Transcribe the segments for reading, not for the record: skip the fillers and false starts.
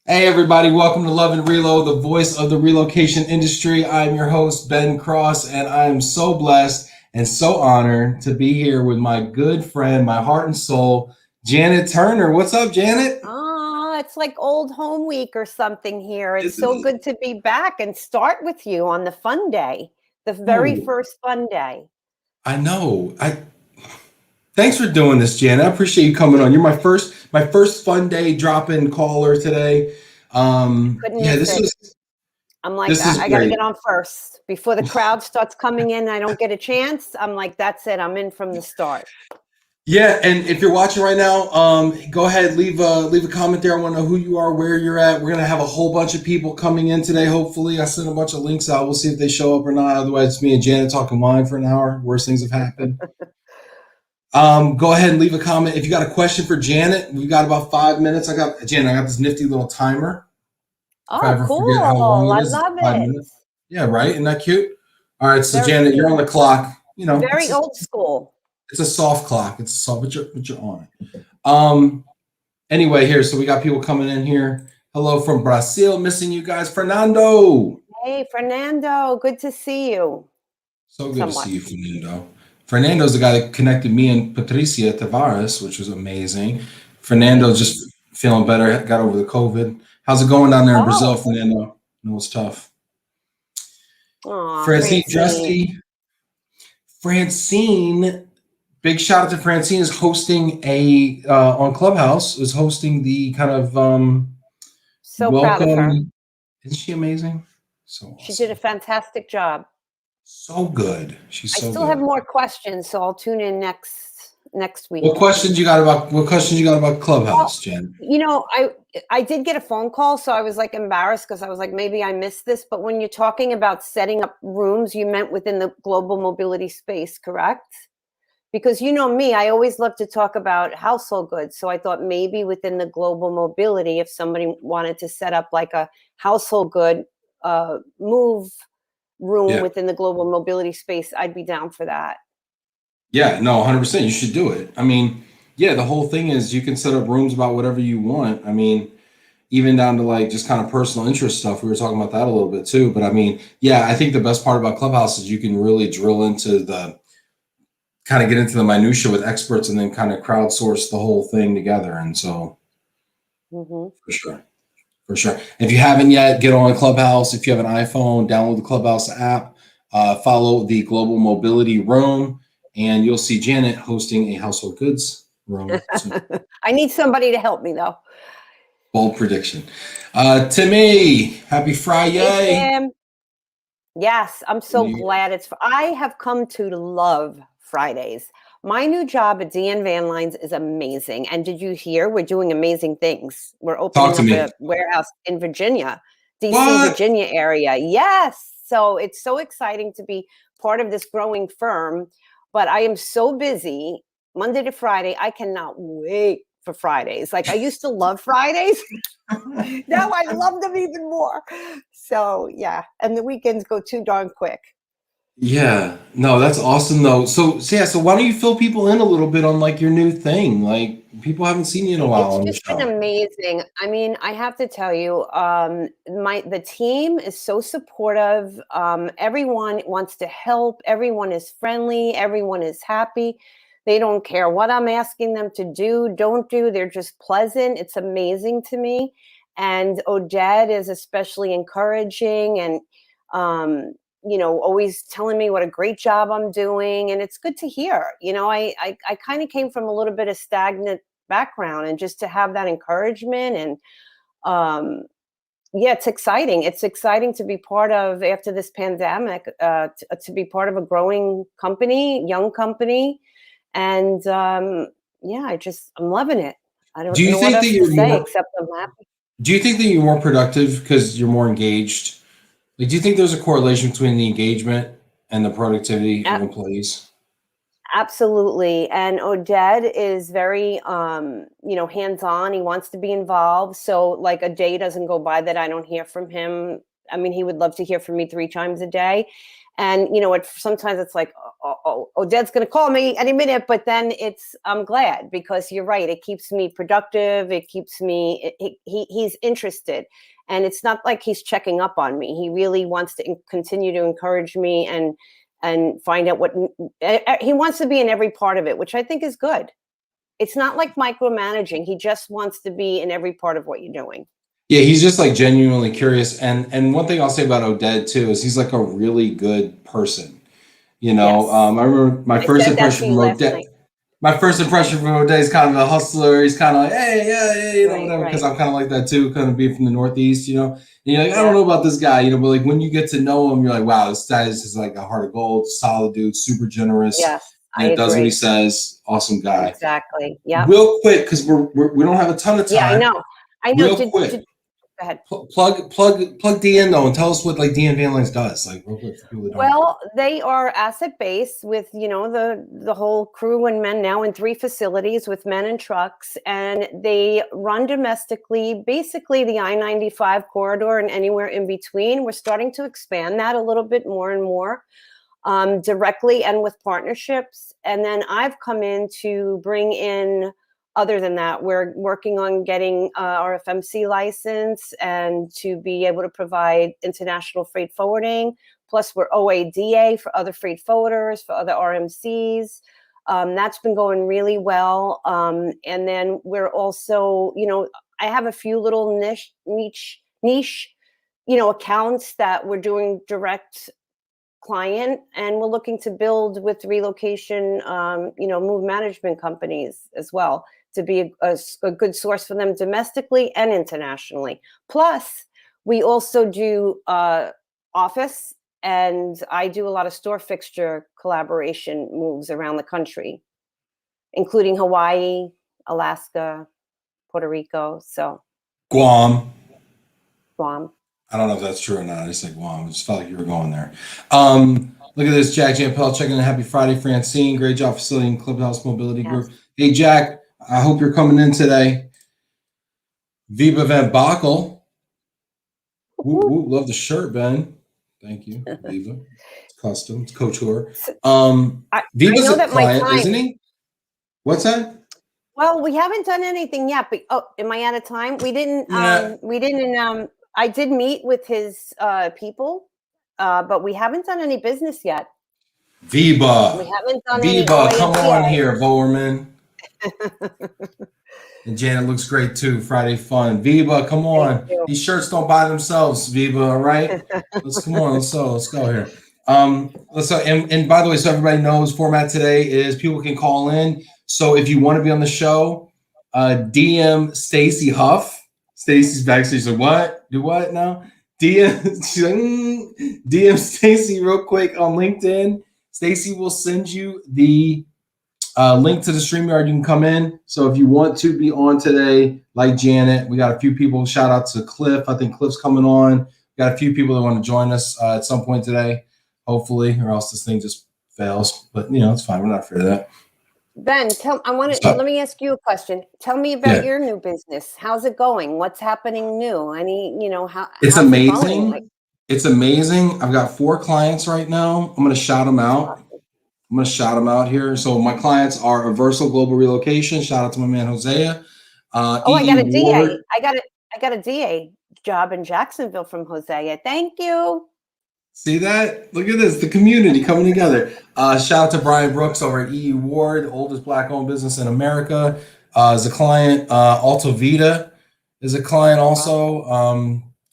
Hey everybody, welcome to Love and Relo, the voice of the relocation industry. I'm your host, Ben Cross, and I am so blessed and so honored to be here with my good friend, my heart and soul, Janet Turner. What's up, Janet? Oh, it's like old home week or something here. It's Isn't so it? good to be back and start with you on the fun day, the very Oh, first fun day. I know. Thanks for doing this, Janet. I appreciate you coming on. You're my first fun day drop-in caller today. Couldn't Yeah, miss this it. is I'm like, this is I got to great. get on first before the crowd starts coming in. I don't get a chance. I'm like, that's it. I'm in from the start. Yeah, and if you're watching right now, go ahead, leave a comment there. I want to know who you are, where you're at. We're gonna have a whole bunch of people coming in today. Hopefully, I sent a bunch of links out. We'll see if they show up or not. Otherwise, it's me and Janet talking wine for an hour. Worst things have happened. Go ahead and leave a comment if you got a question for Janet. We've got about 5 minutes. I got Janet. I got this nifty little timer. If I Oh, ever forget how long cool. it I is, it's love 5 minutes. it. Yeah, right. Isn't that cute? All right, so Very Janet, you're on cute. the clock. You know, Very old school. it's a soft clock. It's soft, but you're on it. Anyway, here, so we got people coming in here. Hello from Brazil, missing you guys. Fernando. Hey, Fernando. Good to see you. So good to Somewhat. see you, Fernando. Fernando's the guy that connected me and Patricia Tavares, which was amazing. Fernando's just feeling better, got over the COVID. How's it going down there in Brazil, Oh, Fernando? No, it's tough. aw, Francine Francine. Justy. Francine, big shout out to Francine is hosting a on Clubhouse, is hosting the kind of So proud of her. welcome. Isn't she amazing? So She did a awesome. fantastic job. So good. She's I so still have good. more questions, so I'll tune in next What week. questions you got about Well, Clubhouse, Jen? I did get a phone call, so I was like embarrassed because I was like, maybe I missed this. But when you're talking about setting up rooms, you meant within the global mobility space, correct? Because you know me, I always love to talk about household goods. So I thought maybe within the global mobility, if somebody wanted to set up like a household good move room Yeah. within the global mobility space, I'd be down for that. Yeah, no, 100%. You should do it. I mean, yeah, the whole thing is you can set up rooms about whatever you want. I mean, even down to like just kind of personal interest stuff. We were talking about that a little bit too. But I mean, yeah, I think the best part about Clubhouse is you can really drill into the kind of get into the minutia with experts and then kind of crowdsource the whole thing together. And so Hmm. for sure. For sure. If you haven't yet, get on Clubhouse. If you have an iPhone, download the Clubhouse app, follow the Global Mobility Room, and you'll see Janet hosting a household goods room soon. I need somebody to help me though. Bold prediction. Timmy, happy Hey, Friday. Tim. Yes, I'm so New Year. glad I have come to love Fridays. My new job at DN Van Lines is amazing. And did you hear we're doing amazing things? We're Talk opening to up me. a warehouse in Virginia, DC, What? Virginia area. Yes. So it's so exciting to be part of this growing firm. But I am so busy Monday to Friday. I cannot wait for Fridays. Like I used to love Fridays. Now I love them even more. So yeah, and the weekends go too darn quick. Yeah. No, that's awesome though. So yeah, so why don't you fill people in a little bit on like your new thing? Like people haven't seen you in a while It's on the just been show. amazing. I mean, I have to tell you, the team is so supportive. Everyone wants to help. Everyone is friendly. Everyone is happy. They don't care what I'm asking them to do, don't do. They're just pleasant. It's amazing to me. And Odette is especially encouraging and always telling me what a great job I'm doing. And it's good to hear. I kind of came from a little bit of stagnant background, and just to have that encouragement and yeah, it's exciting to be part of after this pandemic, to be part of a growing company, young company. And yeah, I'm loving it. I Do don't you know what think that else to you're say more except I'm happy. Do you think that you're more productive because you're more engaged? Like, do you think there's a correlation between the engagement and the productivity of employees? Absolutely. And Oded is very, hands-on. He wants to be involved. So like a day doesn't go by that I don't hear from him. I mean, he would love to hear from me 3 times a day. And, you know, sometimes it's like, Odette's going to call me any minute, but then I'm glad, because you're right. It keeps me productive. It keeps me, he's interested. And it's not like he's checking up on me. He really wants to continue to encourage me and find out what he wants to be in every part of it, which I think is good. It's not like micromanaging. He just wants to be in every part of what you're doing. Yeah, he's just like genuinely curious. And one thing I'll say about Odette too is he's like a really good person. You know, Yes. I remember my first impression from Odette. My first impression from Odette is kind of a hustler. He's kind of like, hey, yeah, you know, whatever. Because I'm kind of like that too, kind of being from the Northeast, you know. And you're like, I don't know about this guy, you know, but like when you get to know him, you're like, wow, this guy is like a heart of gold, solid dude, super generous. Yes, and does what he says. Awesome guy. Exactly. Yeah. Real quick, because we don't have a ton of time. Yeah, I know. Real quick. Go ahead. Plug D in though, and tell us what like D and Van Lines does. Like real quick for people that don't know. Well, they are asset based with, you know, the whole crew and men now in 3 facilities with men and trucks, and they run domestically, basically the I-95 corridor and anywhere in between. We're starting to expand that a little bit more and more, directly and with partnerships. And then I've come in to bring in. Other than that, we're working on getting our FMC license and to be able to provide international freight forwarding. Plus, we're OADA for other freight forwarders, for other RMCs. That's been going really well. And then we're also, you know, I have a few little niche, you know, accounts that we're doing direct client, and we're looking to build with relocation, you know, move management companies as well, to be a good source for them domestically and internationally. Plus, we also do office, and I do a lot of store fixture collaboration moves around the country, including Hawaii, Alaska, Puerto Rico, so Guam. I don't know if that's true or not. I just said Guam. I just felt like you were going there. Look at this, Jack Jampel checking in. Happy Friday, Francine. Great job facilitating Clubhouse Mobility Group. Hey, Jack, I hope you're coming in today. Viva Van Bakel. Love the shirt, Ben. Thank you, Viva. It's custom. It's couture. Viva's a client, isn't he? What's that? Well, we haven't done anything yet, but am I out of time? We didn't. I did meet with his people, but we haven't done any business yet. Viva. We haven't done Viva, come on here, Bowerman. And Janet looks great too. Friday fun. Viva, come on. These shirts don't buy themselves, Viva, all right? Let's go here. And by the way, so everybody knows, format today is people can call in. So if you want to be on the show, DM Stacy Huff. Stacy's backstage. She's like, what? Do what now? She's like, DM Stacy real quick on LinkedIn. Stacy will send you the link to the StreamYard. You can come in. So if you want to be on today, like Janet, we got a few people. Shout out to Cliff. I think Cliff's coming on. We got a few people that want to join us at some point today, hopefully, or else this thing just fails. But you know, it's fine. We're not afraid of that. Ben, let me ask you a question. Tell me about your new business. How's it going? What's happening new? It's amazing. It's amazing. I've got 4 clients right now. I'm going to shout them out. Here. So my clients are Aversal Global Relocation. Shout out to my man Hosea. I got a DA. I got a DA job in Jacksonville from Hosea. Thank you. See that? Look at this, the community coming together. Shout out to Brian Brooks over at EE Ward, oldest Black-owned business in America. Is a client. Alta Vita is a client also.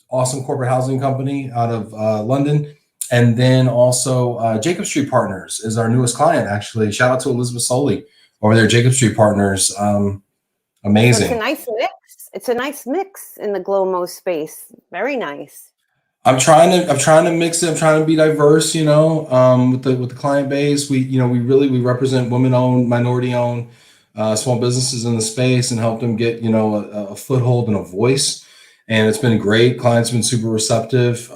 Awesome corporate housing company out of London. And then also Jacob Street Partners is our newest client, actually. Shout out to Elizabeth Soley over there, Jacob Street Partners. Amazing. So it's a nice mix. It's a nice mix in the Glomo space. Very nice. I'm trying to mix it. I'm trying to be diverse, you know, with the client base. We represent women-owned, minority-owned small businesses in the space and help them get, you know, a foothold and a voice. And it's been great. Clients have been super receptive.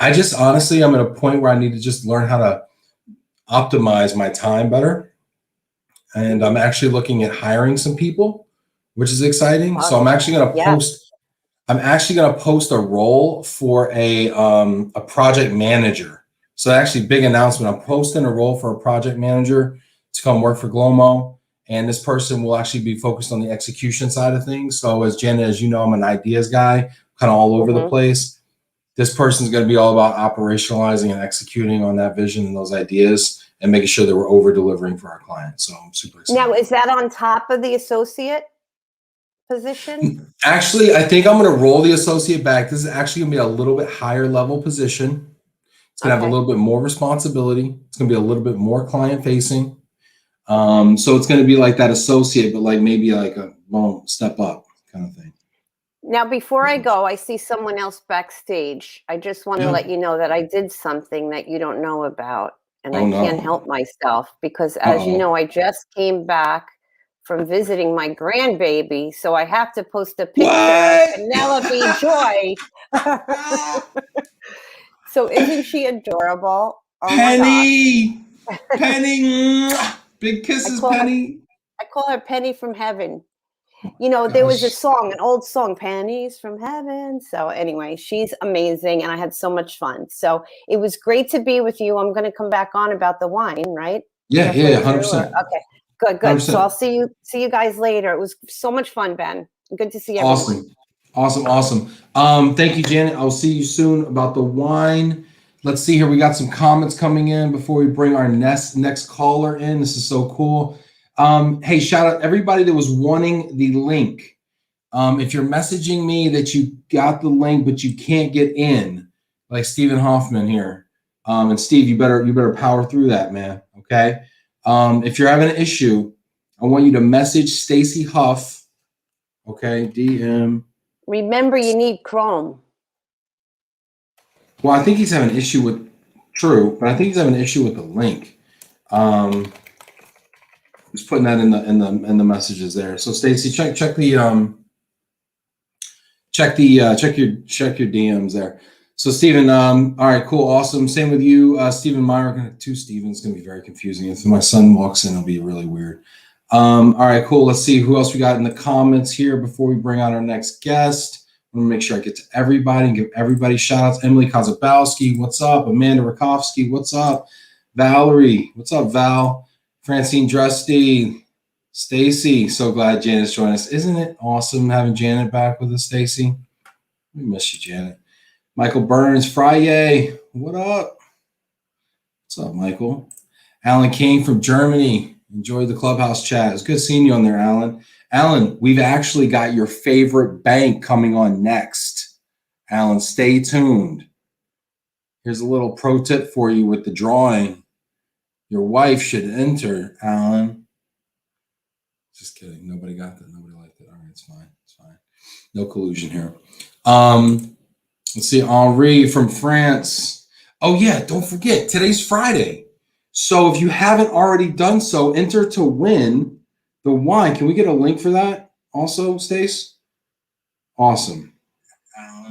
I just honestly, I'm at a point where I need to just learn how to optimize my time better. And I'm actually looking at hiring some people, which is exciting. So I'm actually going to post. I'm actually going to post a role for a project manager. So actually, big announcement. I'm posting a role for a project manager to come work for Glomo. And this person will actually be focused on the execution side of things. So as Janet, as you know, I'm an ideas guy, kind of all over the place. This person's going to be all about operationalizing and executing on that vision and those ideas and making sure that we're over delivering for our clients. So I'm super excited. Now, is that on top of the associate position? Actually, I think I'm going to roll the associate back. This is actually going to be a little bit higher level position. It's going to have a little bit more responsibility. It's going to be a little bit more client facing. So it's going to be like that associate, but like maybe like a step up kind of thing. Now, before I go, I see someone else backstage. I just want to let you know that I did something that you don't know about, and I can't help myself because, as you know, I just came back from visiting my grandbaby, so I have to post a picture of Penelope Joy. So isn't she adorable? Oh Penny! Penny! Big kisses, Penny. I call her Penny from Heaven. You know, there was a song, an old song, Pennies from Heaven. So anyway, she's amazing, and I had so much fun. So it was great to be with you. I'm going to come back on about the wine, right? Yeah, 100%. Okay, good. 100%. So I'll see you guys later. It was so much fun, Ben. Good to see everyone. Awesome. Thank you, Janet. I'll see you soon about the wine. Let's see here. We got some comments coming in before we bring our next caller in. This is so cool. Hey, shout out everybody that was wanting the link. If you're messaging me that you got the link but you can't get in, like Stephen Hoffman here, and Steve, you better power through that, man. Okay. If you're having an issue, I want you to message Stacy Huff. Okay, DM. Remember, you need Chrome. Well, I think he's having an issue with but I think he's having an issue with the link. Just putting that in the messages there. So Stacy, check your DMs there. So Stephen, all right, cool, awesome. Same with you, Stephen Meyer. Two Stevens gonna be very confusing. If my son walks in, it'll be really weird. All right, cool. Let's see who else we got in the comments here before we bring on our next guest. I'm gonna make sure I get to everybody and give everybody shout outs. Emily Kozabowski, what's up? Amanda Rakovsky, what's up? Valerie, what's up, Val? Francine Drusty, Stacy, so glad Janet's joining us. Isn't it awesome having Janet back with us, Stacy? We miss you, Janet. Michael Burns, Friday, what up? What's up, Michael? Alan King from Germany. Enjoyed the clubhouse chat. It's good seeing you on there, Alan. Alan, we've actually got your favorite bank coming on next. Alan, stay tuned. Here's a little pro tip for you with the drawing. Your wife should enter, Alan. Just kidding. Nobody got that. Nobody liked it. All right, it's fine. It's fine. No collusion here. Let's see. Henri from France. Oh, yeah. Don't forget. Today's Friday. So if you haven't already done so, enter to win the wine. Can we get a link for that also, Stace? Awesome.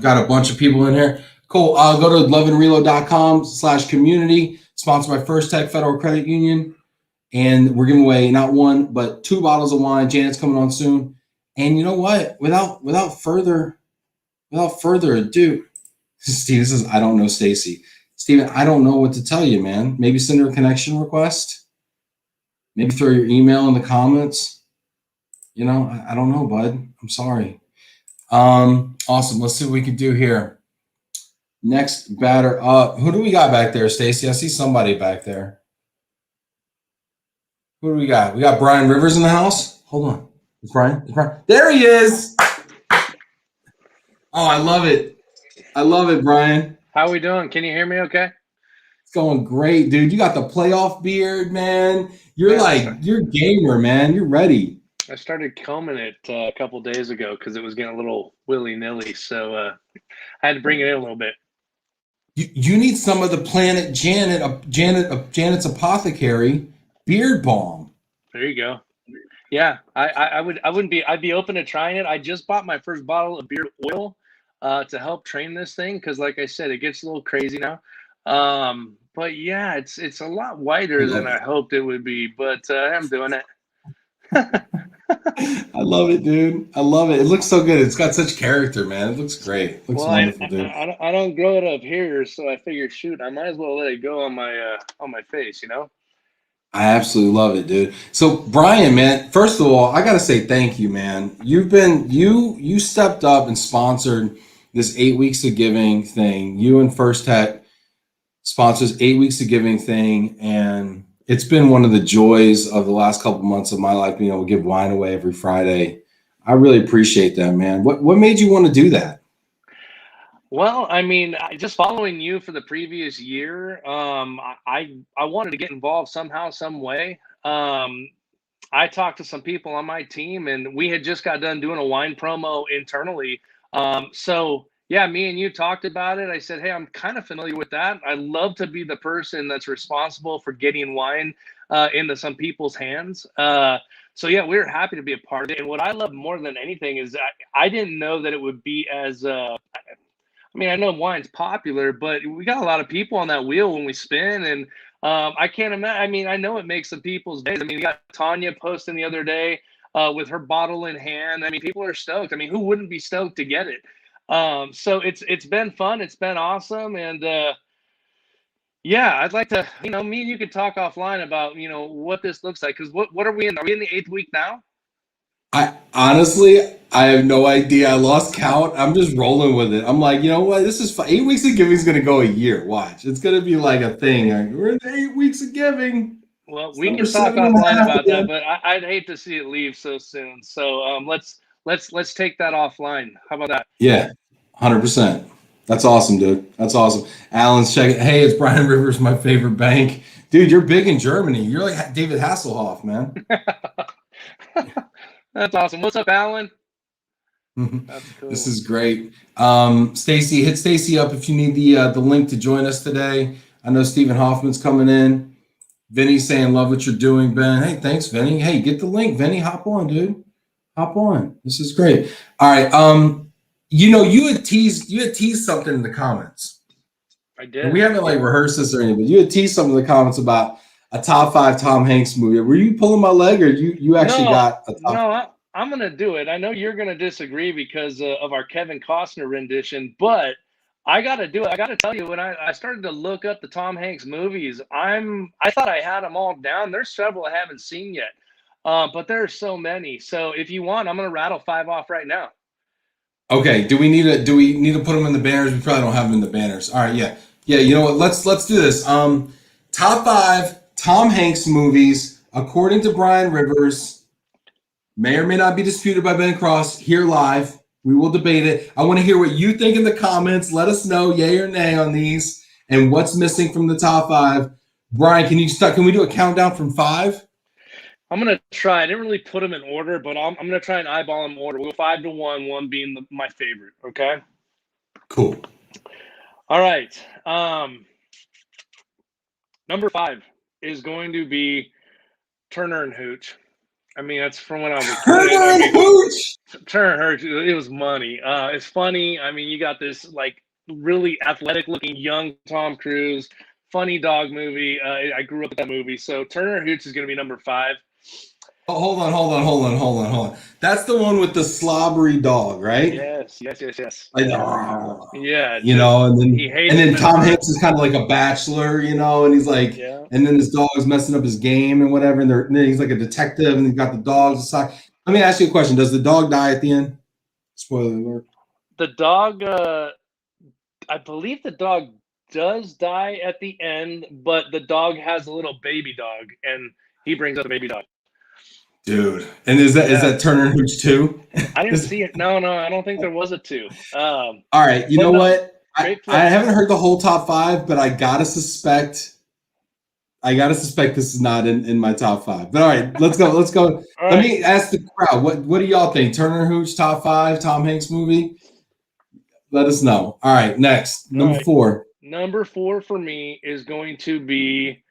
Got a bunch of people in here. Cool. Go to loveandrelo.com/community. Sponsored by First Tech Federal Credit Union. And we're giving away not one, but 2 bottles of wine. Janet's coming on soon. And you know what? Without further ado, Steve, this is I don't know Stacy. Steven, I don't know what to tell you, man. Maybe send her a connection request. Maybe throw your email in the comments. You know, I don't know, bud. I'm sorry. Awesome. Let's see what we can do here. Next batter up. Who do we got back there, Stacy? I see somebody back there. Who do we got? We got Brian Rivers in the house. Hold on. Is Brian? There he is. Oh, I love it. I love it, Brian. How are we doing? Can you hear me okay? It's going great, dude. You got the playoff beard, man. You're gamer, man. You're ready. I started combing it a couple days ago because it was getting a little willy-nilly, so I had to bring it in a little bit. You need some of the Planet Janet's Apothecary beard balm. There you go. Yeah, I'd be open to trying it. I just bought my first bottle of beard oil to help train this thing because, like I said, it gets a little crazy now. But yeah, it's a lot whiter than I hoped it would be. But I'm doing it. I love it, dude. I love it. It looks so good. It's got such character, man. It looks great. It looks Well, wonderful, dude. I don't grow it up here, so I figured, shoot, I might as well let it go on my face, you know. I absolutely love it, dude. So, Brian, man, first of all, I gotta say thank you, man. You stepped up and sponsored this 8 weeks of giving thing. You and First Tech sponsors 8 weeks of giving thing, and it's been one of the joys of the last couple months of my life being able to give wine away every Friday. I really appreciate that, man. What made you want to do that? Well, I mean, just following you for the previous year, I wanted to get involved somehow, some way. I talked to some people on my team, and we had just got done doing a wine promo internally. So yeah, me and you talked about it. I said, hey, I'm kind of familiar with that. I love to be the person that's responsible for getting wine into some people's hands. So yeah, we were happy to be a part of it. And what I love more than anything is I didn't know that it would be as I mean, I know wine's popular, but we got a lot of people on that wheel when we spin, and I can't imagine. I mean, I know it makes some people's days. I mean, we got Tanya posting the other day with her bottle in hand. I mean, people are stoked. I mean, who wouldn't be stoked to get it? So it's been fun. It's been awesome, and yeah, I'd like to. You know, me and you could talk offline about what this looks like. Because what are we in? Are we in the 8th week now? I honestly, I have no idea. I lost count. I'm just rolling with it. I'm like, you know what? This is 8 weeks of giving is going to go a year. Watch, it's going to be like a thing. Like, we're in the 8 weeks of giving. Well, It's we number can talk seven and a offline half about that, again. but I'd hate to see it leave so soon. So let's take that offline. How about that? Yeah, 100%. That's awesome, dude. That's awesome. Alan's checking. Hey, it's Brian Rivers, my favorite bank, dude. You're big in Germany. You're like David Hasselhoff, man. That's awesome. What's up, Alan? That's This cool. is great. Stacy, hit Stacy up if you need the link to join us today. I know Stephen Hoffman's coming in. Vinny's saying love what you're doing, Ben. Hey, thanks, Vinny. Hey, get the link, Vinny. Hop on, dude. Hop on. This is great. All right. You had teased something in the comments. I And we did. haven't like rehearsed this or anything, but you had teased something in the comments about a top five Tom Hanks movie. Were you pulling my leg, or you actually No, got a top? no, I'm gonna do it. I know you're gonna disagree because of our Kevin Costner rendition, but I gotta do it. I gotta tell you, when I started to look up the Tom Hanks movies, I thought I had them all down. There's several I haven't seen yet, but there's so many. So if you want, I'm gonna rattle 5 off right now. Okay. Do we need to put them in the banners? We probably don't have them in the banners. All right. Yeah. Yeah. You know what? Let's do this. Top five Tom Hanks movies according to Brian Rivers. May or may not be disputed by Ben Cross here live. We will debate it. I want to hear what you think in the comments. Let us know yay or nay on these and what's missing from the top five. Brian, can we do a countdown from five? I'm gonna try. I didn't really put them in order, but I'm gonna try and eyeball them in order. We'll go 5 to 1, one being my favorite. Okay. Cool. All right. Number 5 is going to be Turner and Hooch. I mean, that's from when I was a kid. I Turner and mean, Hooch. Turner and Hooch, it was money. It's funny. I mean, you got this like really athletic looking young Tom Cruise, funny dog movie. I grew up with that movie. So Turner and Hooch is going to be number 5. Oh, hold on. That's the one with the slobbery dog, right? Yes. Like, Yeah, you just know, and he then hates him at Tom first. Hanks is kind of like a bachelor, you know, and he's like, Yeah. and then his dog is messing up his game and whatever, and then he's like a detective, and he's got the dogs aside. Let me ask you a question: does the dog die at the end? Spoiler alert. The dog, I believe the dog does die at the end, but the dog has a little baby dog, and he brings up the baby dog. Dude, and is that Yeah, Turner and Hooch too? I didn't see it. No, I don't think there was a 2. All right, you But know no, what? I, great I flick. haven't heard the whole top five, but I gotta suspect this is not in my top five. But all right, let's go. Let's go. All Let right, me ask the crowd. What do y'all think? Turner and Hooch top five, Tom Hanks movie? Let us know. All right, next. all Number right. four. Number 4 for me is going to be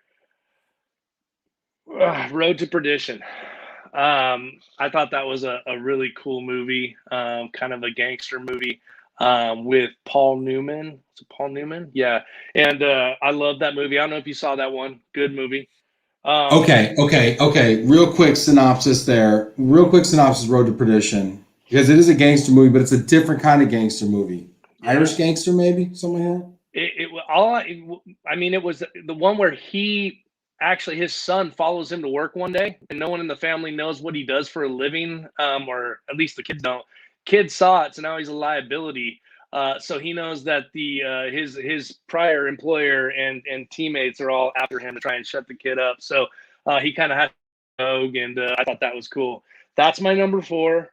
Road to Perdition. I thought that was a really cool movie, kind of a gangster movie with Paul Newman. Is it Paul Newman? Yeah. And I love that movie. I don't know if you saw that one. Good movie. Okay. Real quick synopsis there. Real quick synopsis. Road to Perdition, because it is a gangster movie, but it's a different kind of gangster movie. Yeah. Irish gangster, maybe something like that. I mean, it was the one where he actually his son follows him to work one day, and no one in the family knows what he does for a living, or at least the kids don't. Kids saw it, so now he's a liability. So he knows that his prior employer and teammates are all after him to try and shut the kid up. So he kind of has to rogue, and I thought that was cool. That's my number 4.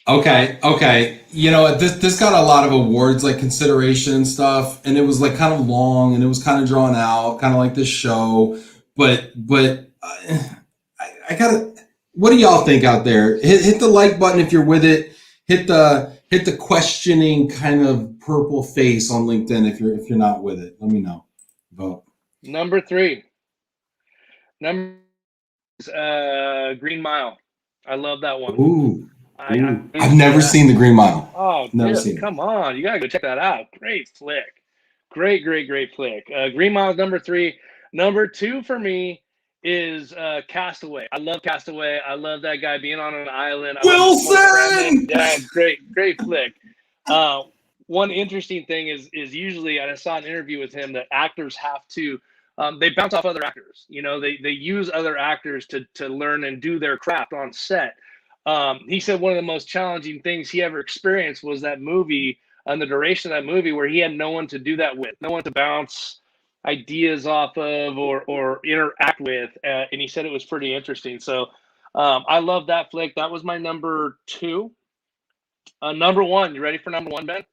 Okay. You know, this got a lot of awards, like consideration and stuff, and it was like kind of long and it was kind of drawn out, kind of like this show. But I gotta. What do y'all think out there? Hit the like button if you're with it. Hit the questioning kind of purple face on LinkedIn if you're not with it. Let me know. Vote. Number 3. Number Green Mile. I love that one. Ooh. I've never seen the Green Mile. Oh, never dude, seen it. Come on. You got to go check that out. Great flick. Great flick. Green Mile's number 3. Number 2 for me is Castaway. I love Castaway. I love that guy being on an island. Wilson! Yeah, great flick. One interesting thing is usually, and I saw an interview with him, that actors have to they bounce off other actors. You know, they use other actors to learn and do their craft on set. He said one of the most challenging things he ever experienced was that movie, and the duration of that movie, where he had no one to do that with, no one to bounce ideas off of or interact with. And he said it was pretty interesting. So I love that flick. That was my number 2. Number 1, you ready for number 1, Ben?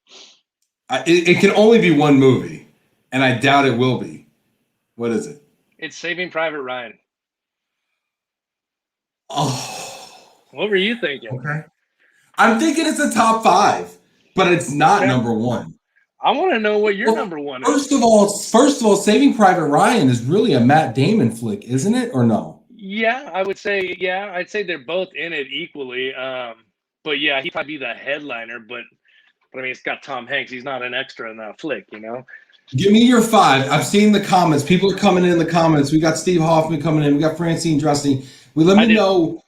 It can only be one movie, and I doubt it will be. What is it? It's Saving Private Ryan. Oh. What were you thinking? Okay. I'm thinking it's a top 5, but it's not number 1. I want to know what your number 1 is. First of all, Saving Private Ryan is really a Matt Damon flick, isn't it, or no? Yeah, I would say. Yeah, I'd say they're both in it equally. But yeah, he'd probably be the headliner. But I mean, it's got Tom Hanks. He's not an extra in that flick, you know. Give me your 5. I've seen the comments. People are coming in the comments. We got Steve Hoffman coming in. We got Francine Dressing. Let me know.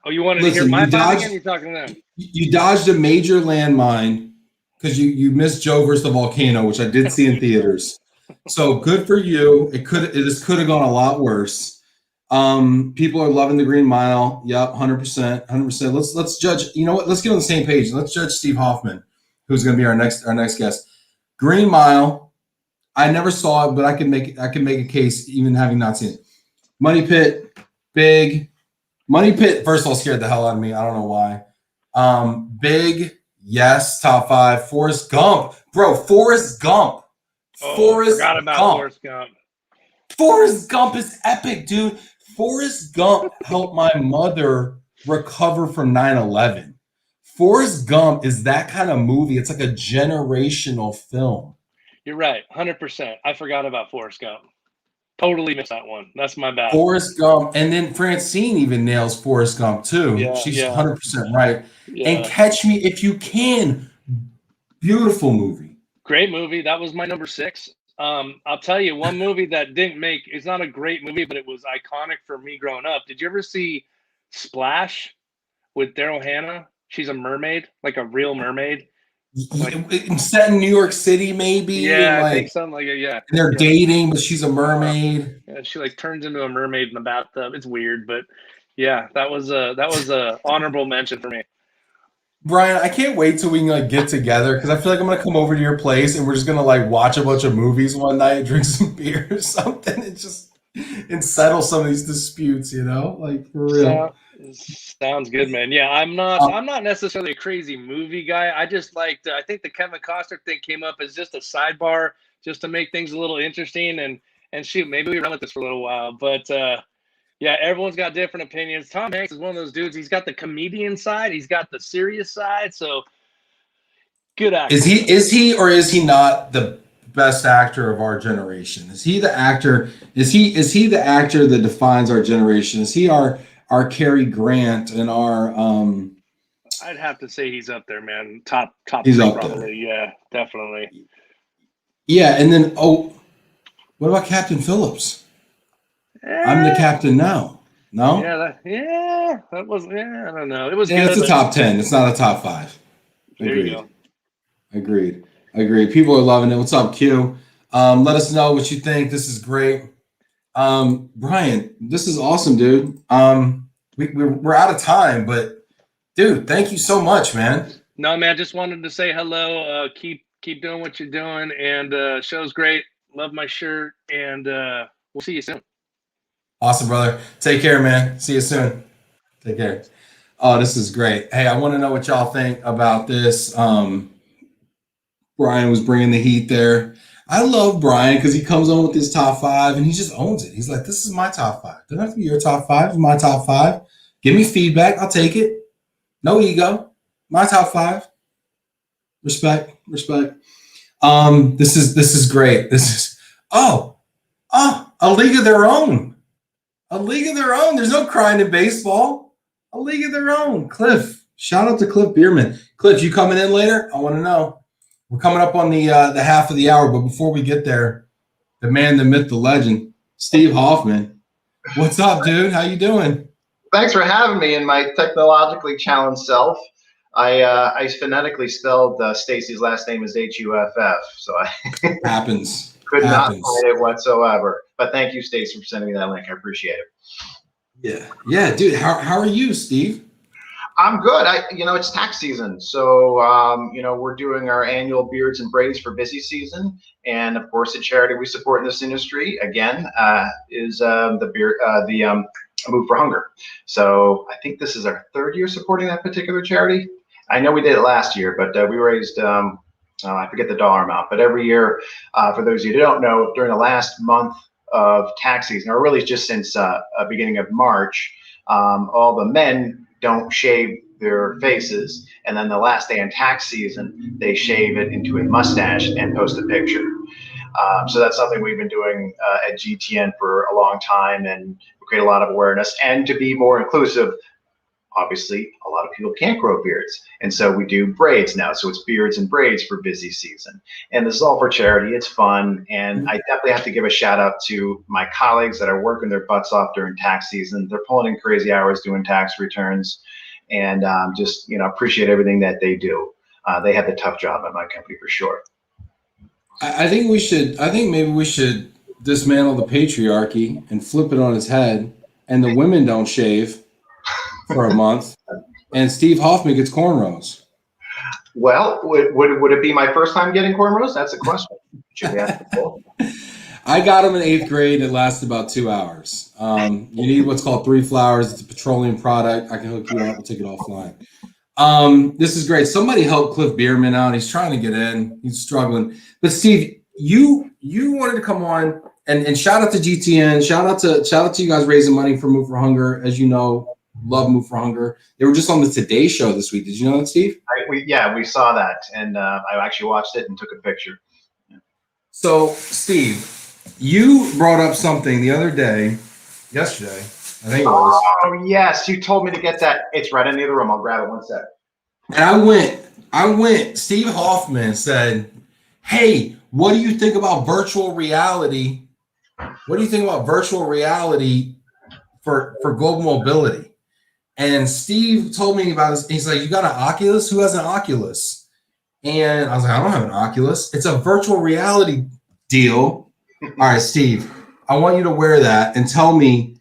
Oh, you wanted to hear my 5 again? You're talking to them. You dodged a major landmine because you missed Joe versus the Volcano, which I did see in theaters. So good for you. It could have gone a lot worse. People are loving the Green Mile. Yep, 100%. Let's judge. You know what? Let's get on the same page. Let's judge Steve Hoffman, who's going to be our next guest. Green Mile. I never saw it, but I can make a case even having not seen it. Money Pit, big. Money Pit, first of all, scared the hell out of me. I don't know why. Big, yes, top 5. Forrest Gump. Bro, Forrest Gump. Forrest Gump. Forrest Gump is epic, dude. Forrest Gump helped my mother recover from 9/11. Forrest Gump is that kind of movie. It's like a generational film. You're right, 100%. I forgot about Forrest Gump. Totally missed that one. That's my bad. Forrest Gump, and then Francine even nails Forrest Gump too. Yeah, She's yeah. 100% right. Yeah. And Catch Me If You Can. Beautiful movie. Great movie. That was my number 6. I'll tell you one movie that didn't make. It's not a great movie, but it was iconic for me growing up. Did you ever see Splash with Daryl Hannah? She's a mermaid, like a real mermaid. Set in New York City, maybe. Yeah, I think something like it. Yeah. And they're dating, but she's a mermaid. Yeah, she like turns into a mermaid in the bathtub. It's weird, but yeah, that was a honorable mention for me. Brian, I can't wait till we can like get together because I feel like I'm gonna come over to your place and we're just gonna like watch a bunch of movies one night, drink some beer or something, and settle some of these disputes. You know, like for real. Sounds good, man. Yeah, I'm not necessarily a crazy movie guy. I just liked. I think the Kevin Costner thing came up as just a sidebar, just to make things a little interesting. And shoot, maybe we run with this for a little while. But yeah, everyone's got different opinions. Tom Hanks is one of those dudes. He's got the comedian side. He's got the serious side. So good actor. Is he or is he not the best actor of our generation? Is he the actor? Is he the actor that defines our generation? Is he our Cary Grant and our I'd have to say he's up there, man. Top he's 3 up probably. there. Yeah, definitely. Yeah, and then what about Captain Phillips? I'm the captain now. No? That was, I don't know. It was Yeah, good. it's a But top 10. It's not a top 5. there you Agreed. go. Agreed. Agreed. People are loving it. What's up, Q? Let us know what you think. This is great. Brian, this is awesome, dude. We're out of time, but dude, thank you so much, man. No, man, just wanted to say hello. Keep doing what you're doing, and show's great. Love my shirt, and we'll see you soon. Awesome, brother. Take care, man. See you soon. Take care. Oh, this is great. Hey, I want to know what y'all think about this. Brian was bringing the heat there. I love Brian because he comes on with his top 5 and he just owns it. He's like, this is my top 5. Doesn't have to be your top 5. It's my top 5. Give me feedback. I'll take it. No ego. My top 5. Respect. Respect. This is great. This is a league of their own. A league of their own. There's no crying in baseball. A league of their own. Cliff. Shout out to Cliff Bierman. Cliff, you coming in later? I want to know. We're coming up on the half of the hour, but before we get there, the man, the myth, the legend, Steve Hoffman. What's up, dude? How you doing? Thanks for having me in my technologically challenged self. I phonetically spelled Stacy's last name as Huff, so I Happens. could not find it whatsoever. But thank you, Stacy, for sending me that link. I appreciate it. Yeah, dude. How are you, Steve? I'm good. It's tax season, so we're doing our annual beards and braids for busy season, and of course, the charity we support in this industry again is the Move for Hunger. So I think this is our 3rd year supporting that particular charity. I know we did it last year, but we raised I forget the dollar amount, but every year, for those of you who don't know, during the last month of tax season, or really just since beginning of March, all the men don't shave their faces, and then the last day in tax season they shave it into a mustache and post a picture. So that's something we've been doing at GTN for a long time, and we create a lot of awareness. And to be more inclusive, obviously a lot of people can't grow beards, and so we do braids now. So it's beards and braids for busy season, and this is all for charity. It's fun, and I definitely have to give a shout out to my colleagues that are working their butts off during tax season. They're pulling in crazy hours doing tax returns, and just appreciate everything that they do. They have the tough job at my company for sure. I think maybe we should dismantle the patriarchy and flip it on its head, and the women don't shave for a month, and Steve Hoffman gets cornrows. Well, would it be my first time getting cornrows? That's a question. Should we ask people? I got them in 8th grade. It lasted about 2 hours. You need what's called 3 flowers. It's a petroleum product. I can hook you up. We'll take it offline. This is great. Somebody help Cliff Bierman out. He's trying to get in. He's struggling. But Steve, you wanted to come on and shout out to GTN. Shout out to you guys raising money for Move for Hunger. As you know, love Move for Hunger. They were just on the Today Show this week. Did you know that, Steve? We saw that, and I actually watched it and took a picture. So, Steve, you brought up something the other day, yesterday, I think it was. Oh, yes, you told me to get that. It's right in the other room. I'll grab it one sec. And I went, Steve Hoffman said, hey, what do you think about virtual reality? What do you think about virtual reality for global mobility? And Steve told me about this. He's like, you got an Oculus? Who has an Oculus? And I was like, I don't have an Oculus. It's a virtual reality deal. All right, Steve, I want you to wear that and tell me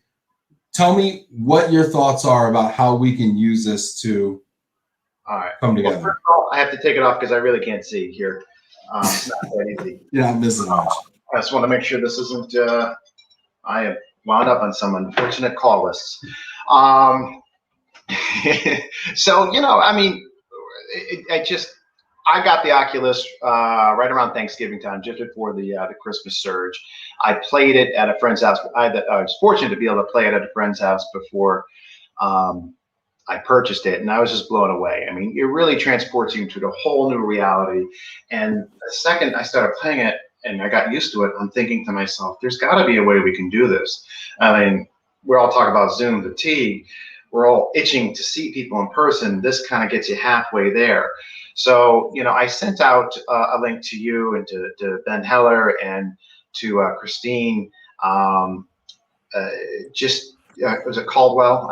what your thoughts are about how we can use this to come together. Well, first of all, I have to take it off because I really can't see here. It's not that easy. You're not missing much. I just want to make sure this isn't, I have wound up on some unfortunate call lists. So, I mean, I got the Oculus right around Thanksgiving time, just before the Christmas surge. I played it at a friend's house. I was fortunate to be able to play it at a friend's house before I purchased it, and I was just blown away. I mean, it really transports you into a whole new reality. And the second I started playing it and I got used to it, I'm thinking to myself, there's got to be a way we can do this. I mean, we're all talking about Zoom fatigue. We're all itching to see people in person. This kind of gets you halfway there. So, I sent out a link to you and to Ben Heller and to Christine was it Caldwell?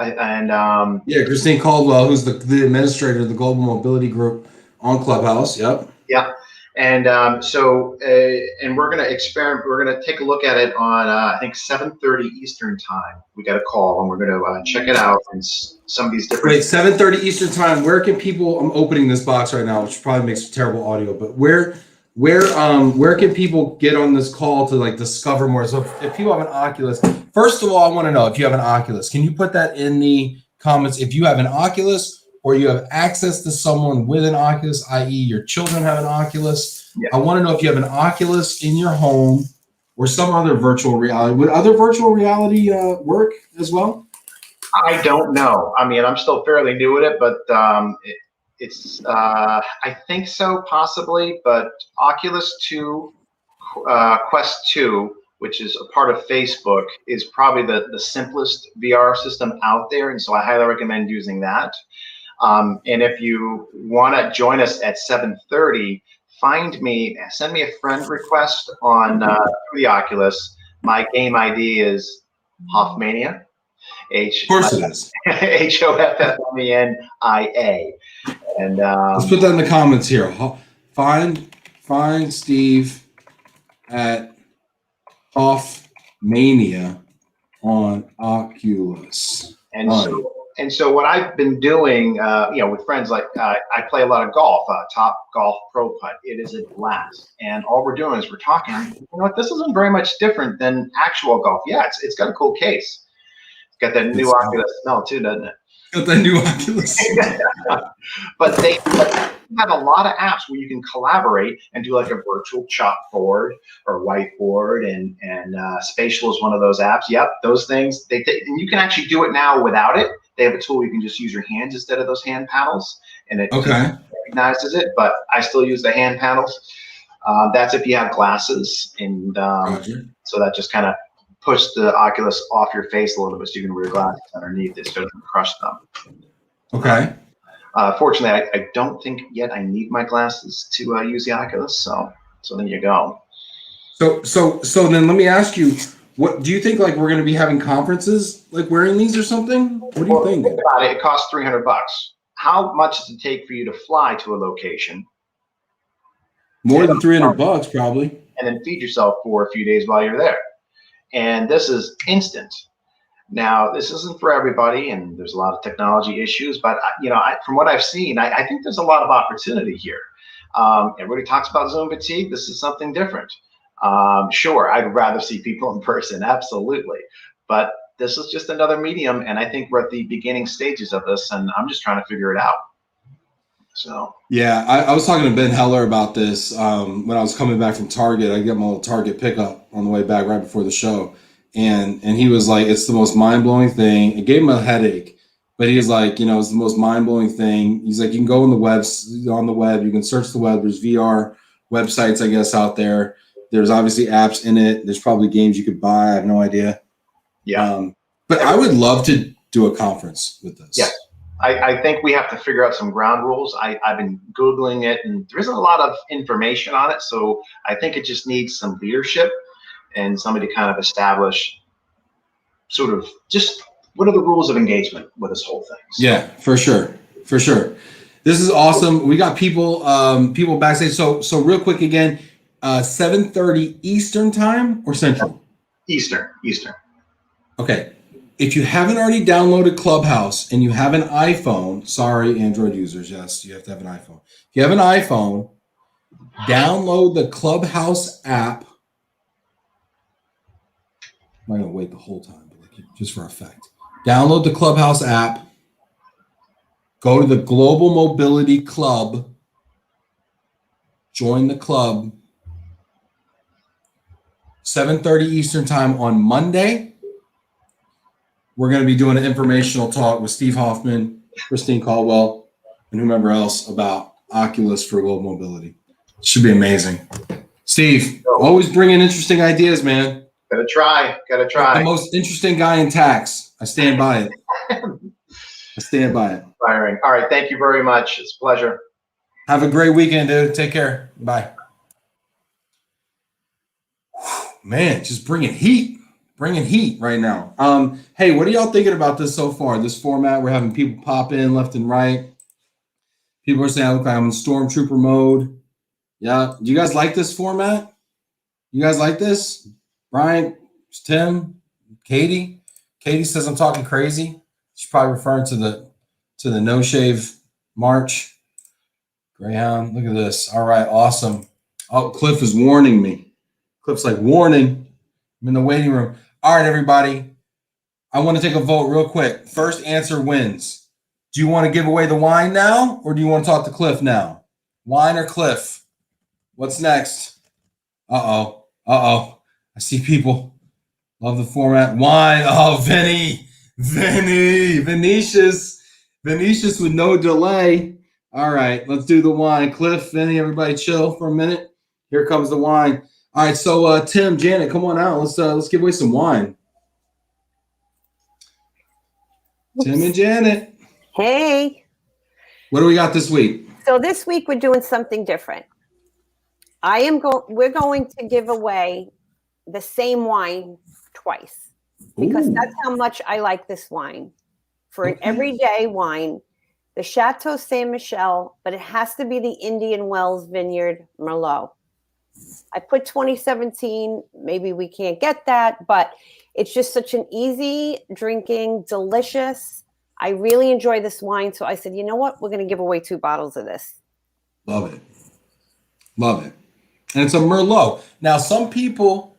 Yeah, Christine Caldwell, who's the administrator of the Global Mobility Group on Clubhouse. Yep. Yeah. And and we're going to experiment. We're going to take a look at it on, I think, 7:30 Eastern time. We got a call, and we're going to check it out. And some of these different. Wait, 7:30 Eastern time. Where can people? I'm opening this box right now, which probably makes terrible audio. But where can people get on this call to like discover more? So if people have an Oculus, first of all, I want to know if you have an Oculus. Can you put that in the comments? If you have an Oculus, or you have access to someone with an Oculus, i.e. your children have an Oculus. Yeah. I want to know if you have an Oculus in your home or some other virtual reality. Would other virtual reality work as well? I don't know. I mean, I'm still fairly new at it, but I think so, possibly. But Oculus 2, Quest 2, which is a part of Facebook, is probably the simplest VR system out there. And so I highly recommend using that. And if you want to join us at 7:30, send me a friend request on the Oculus. My game ID is Hoffmania. Of course it is. HOFFMENIA. And let's put that in the comments here. Find Steve at Hoffmania on Oculus. And so what I've been doing, with friends, like I play a lot of golf, Top Golf Pro Putt. It is a blast. And all we're doing is we're talking, you know what, this isn't very much different than actual golf. Yeah, it's got a cool case. It's got that new Oculus smell too, doesn't it? Got that new Oculus. But they have a lot of apps where you can collaborate and do like a virtual chalkboard or whiteboard, and Spatial is one of those apps. Yep, those things. And you can actually do it now without it. They have a tool where you can just use your hands instead of those hand paddles, and it recognizes it. But I still use the hand paddles. That's if you have glasses, and so that just kind of push the Oculus off your face a little bit, so you can wear your glasses underneath it so it doesn't crush them. Okay. Fortunately, I don't think yet I need my glasses to use the Oculus. So there you go. So then let me ask you, what do you think? Like we're going to be having conferences, like wearing these or something? What do you think? Think about it. It costs $300. How much does it take for you to fly to a location? More than $300, probably. And then feed yourself for a few days while you're there. And this is instant. Now, this isn't for everybody, and there's a lot of technology issues, but from what I've seen, I think there's a lot of opportunity here. Everybody talks about Zoom fatigue. This is something different. Sure, I'd rather see people in person, absolutely. But this is just another medium, and I think we're at the beginning stages of this, and I'm just trying to figure it out. So yeah, I was talking to Ben Heller about this when I was coming back from Target. I got my little Target pickup on the way back right before the show, and he was like, "It's the most mind-blowing thing." It gave him a headache, but he was like, "It's the most mind-blowing thing." He's like, "You can go on the web, you can search the web. There's VR websites, I guess, out there. There's obviously apps in it. There's probably games you could buy. I have no idea." Yeah, but I would love to do a conference with this. Yeah. I think we have to figure out some ground rules. I've been Googling it, and there isn't a lot of information on it. So I think it just needs some leadership and somebody to kind of establish sort of just what are the rules of engagement with this whole thing. So. Yeah, for sure. For sure. This is awesome. We got people backstage. So real quick again, 7:30 Eastern time or Central? Eastern. Okay. If you haven't already downloaded Clubhouse and you have an iPhone, sorry, Android users, yes, you have to have an iPhone. If you have an iPhone, download the Clubhouse app. I'm not going to wait the whole time, but just for effect. Download the Clubhouse app. Go to the Global Mobility Club. Join the club. 7:30 Eastern time on Monday. We're going to be doing an informational talk with Steve Hoffman, Christine Caldwell, and whomever else about Oculus for global mobility. It should be amazing. Steve, always bringing interesting ideas, man. Gotta try. The most interesting guy in tax. I stand by it. Inspiring. All right. Thank you very much. It's a pleasure. Have a great weekend, dude. Take care. Bye. Man, just bringing heat. bringing heat right now. Hey, what are y'all thinking about this so far? This format, we're having people pop in left and right. People are saying I look like I'm in stormtrooper mode. Yeah. Do you guys like this format? You guys like this? Brian, Tim, Katie. Katie says I'm talking crazy. She's probably referring to the no shave march. Greyhound, look at this. All right, awesome. Oh, Cliff is warning me. Cliff's like, warning. I'm in the waiting room. All right, everybody. I want to take a vote real quick. First answer wins. Do you want to give away the wine now, or do you want to talk to Cliff now? Wine or Cliff? What's next? Uh-oh. Uh-oh. I see people. Love the format. Wine. Oh, Vinny. Venetius with no delay. All right, let's do the wine. Cliff, Vinny, everybody chill for a minute. Here comes the wine. All right, so Tim, Janet, come on out. Let's give away some wine. Tim and Janet. Hey. What do we got this week? So this week we're doing something different. We're going to give away the same wine twice because that's how much I like this wine. For an everyday wine, the Chateau Saint Michel, but it has to be the Indian Wells Vineyard Merlot. I put 2017. Maybe we can't get that, but it's just such an easy drinking, delicious. I really enjoy this wine. So I said, you know what? We're going to give away 2 bottles of this. Love it. Love it. And it's a Merlot. Now, some people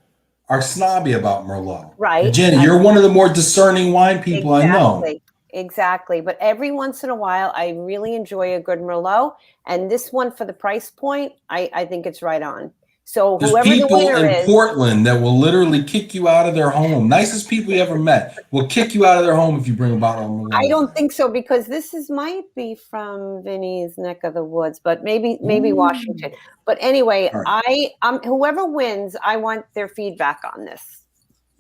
are snobby about Merlot. Right. And Jenny, you're one of the more discerning wine people I know. Exactly. But every once in a while, I really enjoy a good Merlot. And this one, for the price point, I think it's right on. So There's whoever the people winner in is, Portland that will literally kick you out of their home. Nicest people you ever met will kick you out of their home if you bring a bottle of Merlot. I don't think so, because this might be from Vinny's neck of the woods, but maybe Washington. But anyway, right. Whoever wins, I want their feedback on this.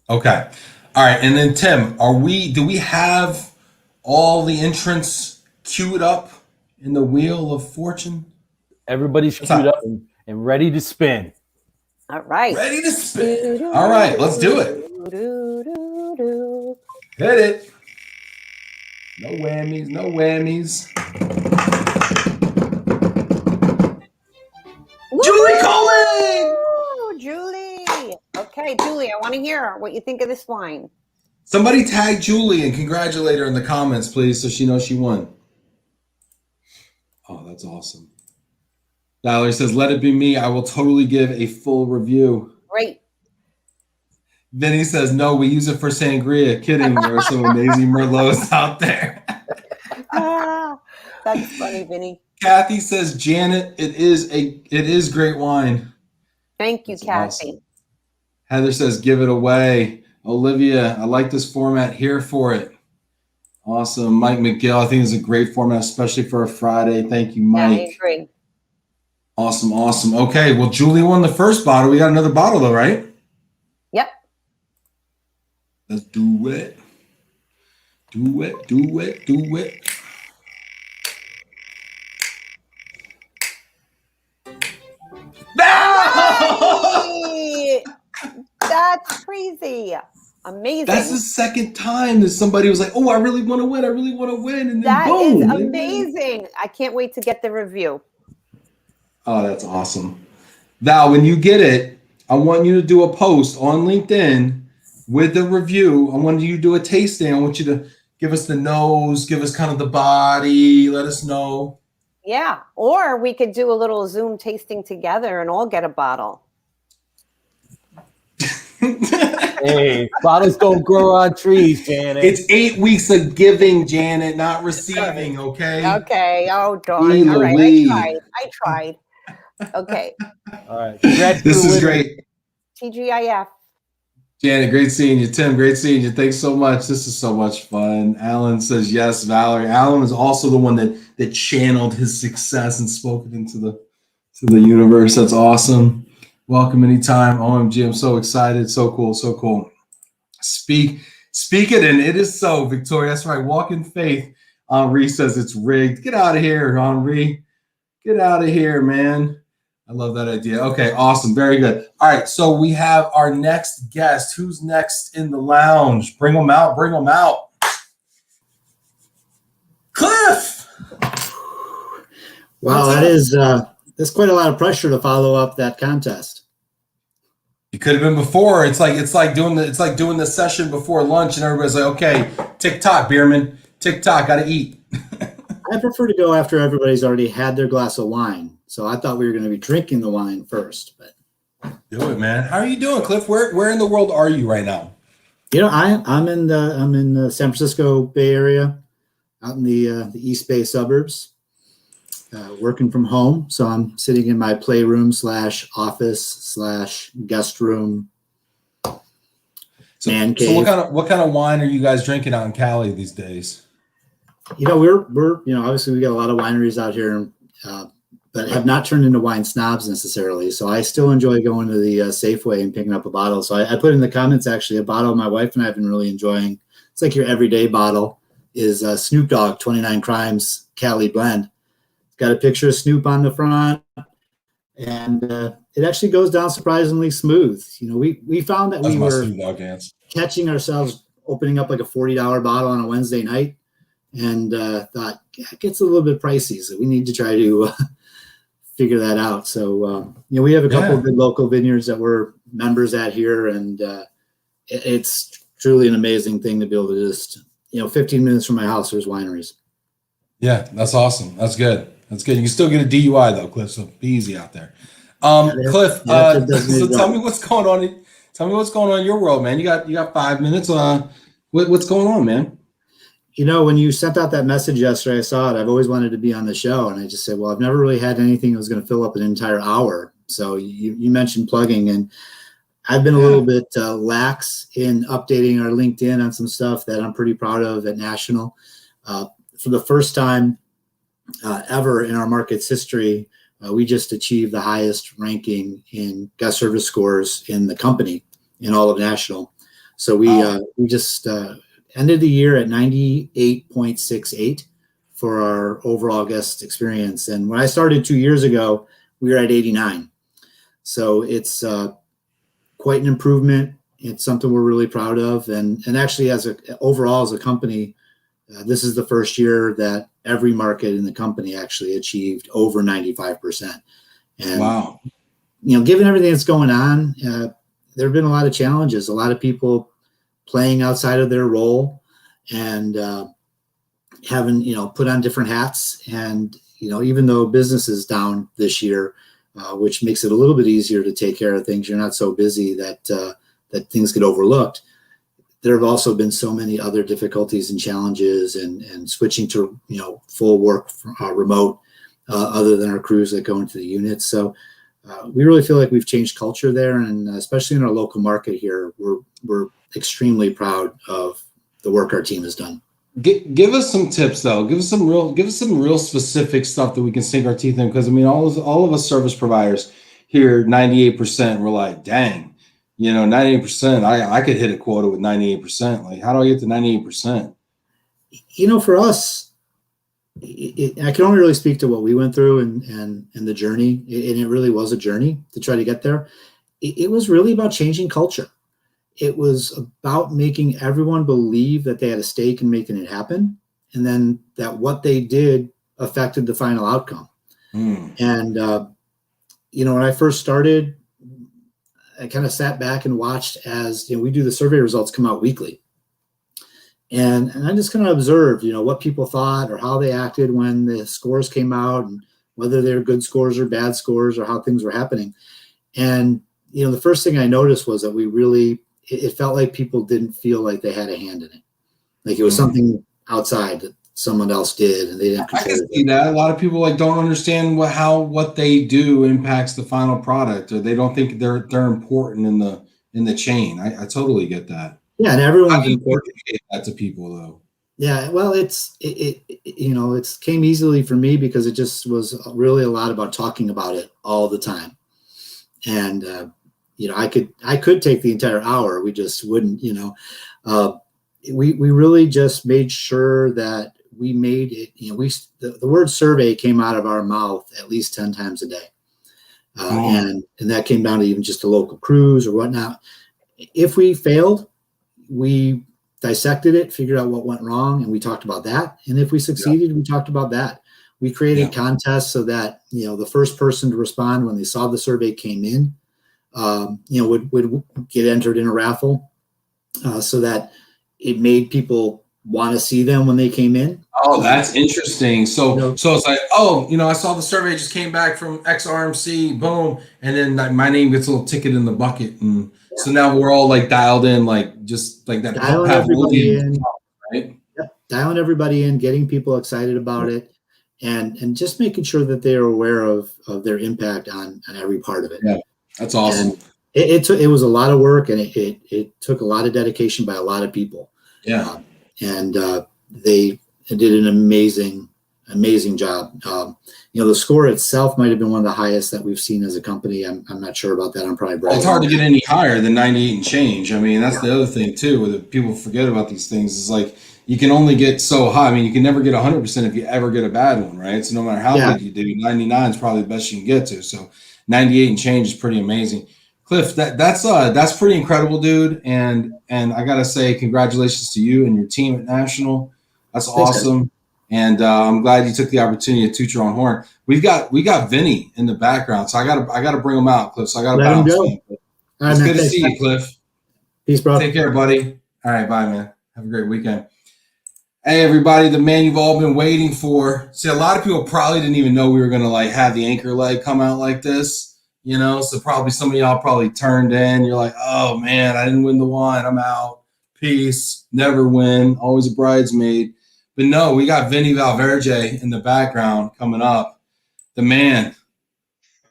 Okay. All right. And then Tim, do we have all the entrants queued up in the Wheel of Fortune? Everybody's queued up and ready to spin. All right. Ready to spin. All right, let's do it. Hit it. No whammies, no whammies. Woo! Julie Colin! Julie. Okay, Julie, I want to hear what you think of this wine. Somebody tag Julie and congratulate her in the comments, please, so she knows she won. Oh, that's awesome. Valerie says, let it be me. I will totally give a full review. Great. Vinny says, no, we use it for sangria. Kidding. There are some amazing Merlots out there. That's funny, Vinny. Kathy says, Janet, it is great wine. Thank you, That's Kathy. Awesome. Heather says, give it away. Olivia, I like this format. Here for it. Awesome. Mike McGill, I think it's a great format, especially for a Friday. Thank you, Mike. Yeah, I agree. Awesome, awesome. Okay, well, Julie won the first bottle. We got another bottle, though, right? Yep. Let's do it. Do it, do it, do it. Hey! That's crazy. Amazing. That's the second time that somebody was like, oh, I really want to win. I really want to win. And then that boom. Is amazing. I can't wait to get the review. Oh, that's awesome. Val, when you get it, I want you to do a post on LinkedIn with the review. I want you to do a tasting. I want you to give us the nose, give us kind of the body, let us know. Yeah, or we could do a little Zoom tasting together and all get a bottle. Hey, bottles don't grow on trees, Janet. It's 8 weeks of giving, Janet, not receiving, okay? Okay. Oh, darn. All right. I tried. Okay. All right. Congrats. This is great. TGIF. Janet, great seeing you. Tim, great seeing you. Thanks so much. This is so much fun. Alan says yes, Valerie. Alan is also the one that channeled his success and spoke it into the universe. That's awesome. Welcome anytime. OMG, I'm so excited. So cool. So cool. Speak it, and it is so, Victoria. That's right. Walk in faith. Henri says it's rigged. Get out of here, Henri. Get out of here, man. I love that idea. Okay, awesome. Very good. All right, so we have our next guest. Who's next in the lounge? Bring them out. Bring them out. Cliff! Wow, that's quite a lot of pressure to follow up that contest. It could have been before. It's like doing the session before lunch, and everybody's like, okay, TikTok, Bierman. TikTok, gotta eat. I prefer to go after everybody's already had their glass of wine. So I thought we were going to be drinking the wine first. But do it, man. How are you doing, Cliff? Where in the world are you right now? You know, I'm in the San Francisco Bay Area, out in the East Bay suburbs, working from home. So I'm sitting in my playroom / office / guest room. So cave. what kind of wine are you guys drinking out in Cali these days? You know, we're obviously we got a lot of wineries out here, but have not turned into wine snobs necessarily. So I still enjoy going to the Safeway and picking up a bottle. So I put in the comments actually a bottle my wife and I have been really enjoying. It's like your everyday bottle is Snoop Dogg 29 Crimes Cali Blend. It's got a picture of Snoop on the front, and it actually goes down surprisingly smooth. You know, we found that we were catching ourselves opening up like a $40 bottle on a Wednesday night. And thought it gets a little bit pricey, so we need to try to figure that out. So we have a couple of good local vineyards that we're members at here, and it's truly an amazing thing to be able to just 15 minutes from my house there's wineries. Yeah, that's awesome. That's good. That's good. You can still get a DUI though, Cliff. So be easy out there. Cliff, so tell me what's going on. Tell me what's going on in your world, man. You got 5 minutes. What's going on, man? You know, when you sent out that message yesterday, I saw it. I've always wanted to be on the show. And I just said, well, I've never really had anything that was going to fill up an entire hour. So you mentioned plugging, and I've been a little bit lax in updating our LinkedIn on some stuff that I'm pretty proud of at National. For the first time ever in our market's history, we just achieved the highest ranking in guest service scores in the company in all of National. So we just ended the year at 98.68 for our overall guest experience. And when I started 2 years ago, we were at 89. So it's quite an improvement. It's something we're really proud of. And actually, overall as a company, this is the first year that every market in the company actually achieved over 95%. And, wow. Given everything that's going on, there have been a lot of challenges, a lot of people playing outside of their role and having, put on different hats. And, even though business is down this year, which makes it a little bit easier to take care of things, you're not so busy that things get overlooked. There have also been so many other difficulties and challenges and switching to, full work remote, other than our crews that go into the units. So we really feel like we've changed culture there. And especially in our local market here, we're extremely proud of the work our team has done. Give us some tips though. Give us some real specific stuff that we can sink our teeth in. Because I mean, all of us service providers here, 98%. We're like, dang, 98%. I could hit a quota with 98%. Like, how do I get to 98%? For us, I can only really speak to what we went through and the journey. And it really was a journey to try to get there. It was really about changing culture. It was about making everyone believe that they had a stake in making it happen, and then that what they did affected the final outcome. And, when I first started, I kind of sat back and watched as, we do the survey results come out weekly. And I just kind of observed, what people thought or how they acted when the scores came out, and whether they're good scores or bad scores or how things were happening. And, the first thing I noticed was that it felt like people didn't feel like they had a hand in it. Like it was something outside that someone else did, and they didn't control it. I can see that. A lot of people don't understand what they do impacts the final product, or they don't think they're important in the chain. I totally get that. Yeah, and everyone's important. That to people though. Yeah, well, it came easily for me because it just was really a lot about talking about it all the time. And I could take the entire hour. We just wouldn't, we really just made sure that we made it, the word survey came out of our mouth at least 10 times a day. And that came down to even just the local crews or whatnot. If we failed, we dissected it, figured out what went wrong, and we talked about that. And if we succeeded, we talked about that. We created contests so that, the first person to respond when they saw the survey came in, would get entered in a raffle, so that it made people want to see them when they came in. Oh, that's interesting. So it's like, I saw the survey just came back from XRMC, boom, and then my name gets a little ticket in the bucket, and so now we're all like dialed in, like just like that Dialing everybody in, right? Yep, dialing everybody in, getting people excited about it, and just making sure that they are aware of their impact on every part of it. Yeah, that's awesome. And it was a lot of work, and it took a lot of dedication by a lot of people. Yeah. They did an amazing job. The score itself might have been one of the highest that we've seen as a company. I'm not sure about that. I'm probably bragging. It's hard to get any higher than 98 and change. I mean, that's the other thing too, where people forget about these things. Is like you can only get so high. I mean, you can never get 100% if you ever get a bad one, right? So no matter how good you do, 99 is probably the best you can get to. So 98 and change is pretty amazing. Cliff, that's pretty incredible, dude. And I gotta say, congratulations to you and your team at National. That's awesome. And I'm glad you took the opportunity to toot your own horn. We got Vinny in the background, so I gotta bring him out, Cliff. So I gotta bounce. It's good to see you, Cliff. Peace, bro. Take care, buddy. All right, bye, man. Have a great weekend. Hey, everybody, the man you've all been waiting for. See, a lot of people probably didn't even know we were gonna like have the anchor leg come out like this. So probably some of y'all probably turned in. You're like, oh man, I didn't win the one. I'm out. Peace. Never win. Always a bridesmaid. But no, we got Vinny Valverde in the background coming up. The man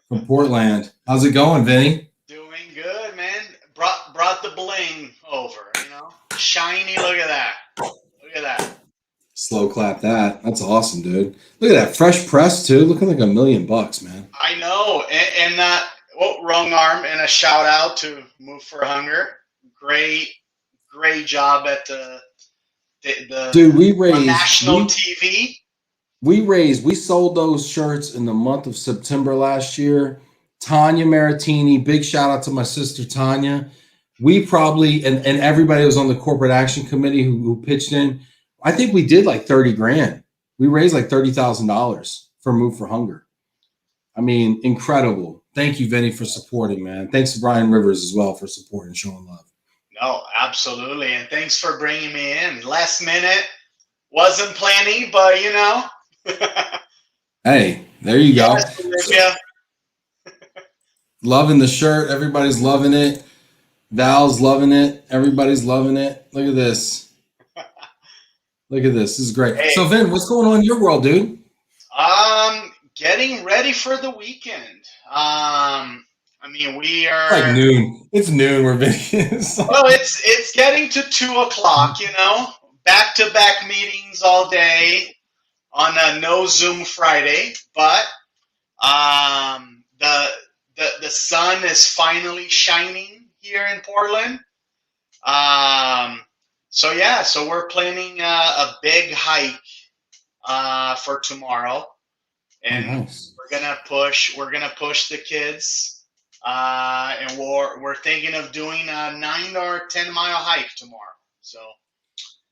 from Portland. How's it going, Vinny? Doing good, man. Brought the bling over, Shiny, look at that. Look at that. Slow clap that. That's awesome, dude. Look at that. Fresh press, too. Looking like $1 million, man. I know. And wrong arm, and a shout out to Move for Hunger. Great job at the dude, we raised national TV. We sold those shirts in the month of September last year. Tanya Maritini, big shout out to my sister Tanya. We probably and everybody was on the corporate action committee who pitched in. I think we did like 30 grand. We raised like $30,000 for Move for Hunger. I mean, incredible. Thank you, Vinny, for supporting, man. Thanks to Brian Rivers as well for supporting and showing love. No, absolutely. And thanks for bringing me in. Last minute, wasn't planning, but Hey, there you go. Olivia. Loving the shirt. Everybody's loving it. Val's loving it. Everybody's loving it. Look at this. Look at this. This is great. Hey. So, Vin, what's going on in your world, dude? Getting ready for the weekend. We are like noon. It's noon where Vinny is. Well, it's getting to 2:00. Back-to-back meetings all day on a no Zoom Friday, but the sun is finally shining here in Portland. So we're planning a big hike for tomorrow, and nice. we're gonna push the kids, and we're thinking of doing a 9 or 10 mile hike tomorrow. So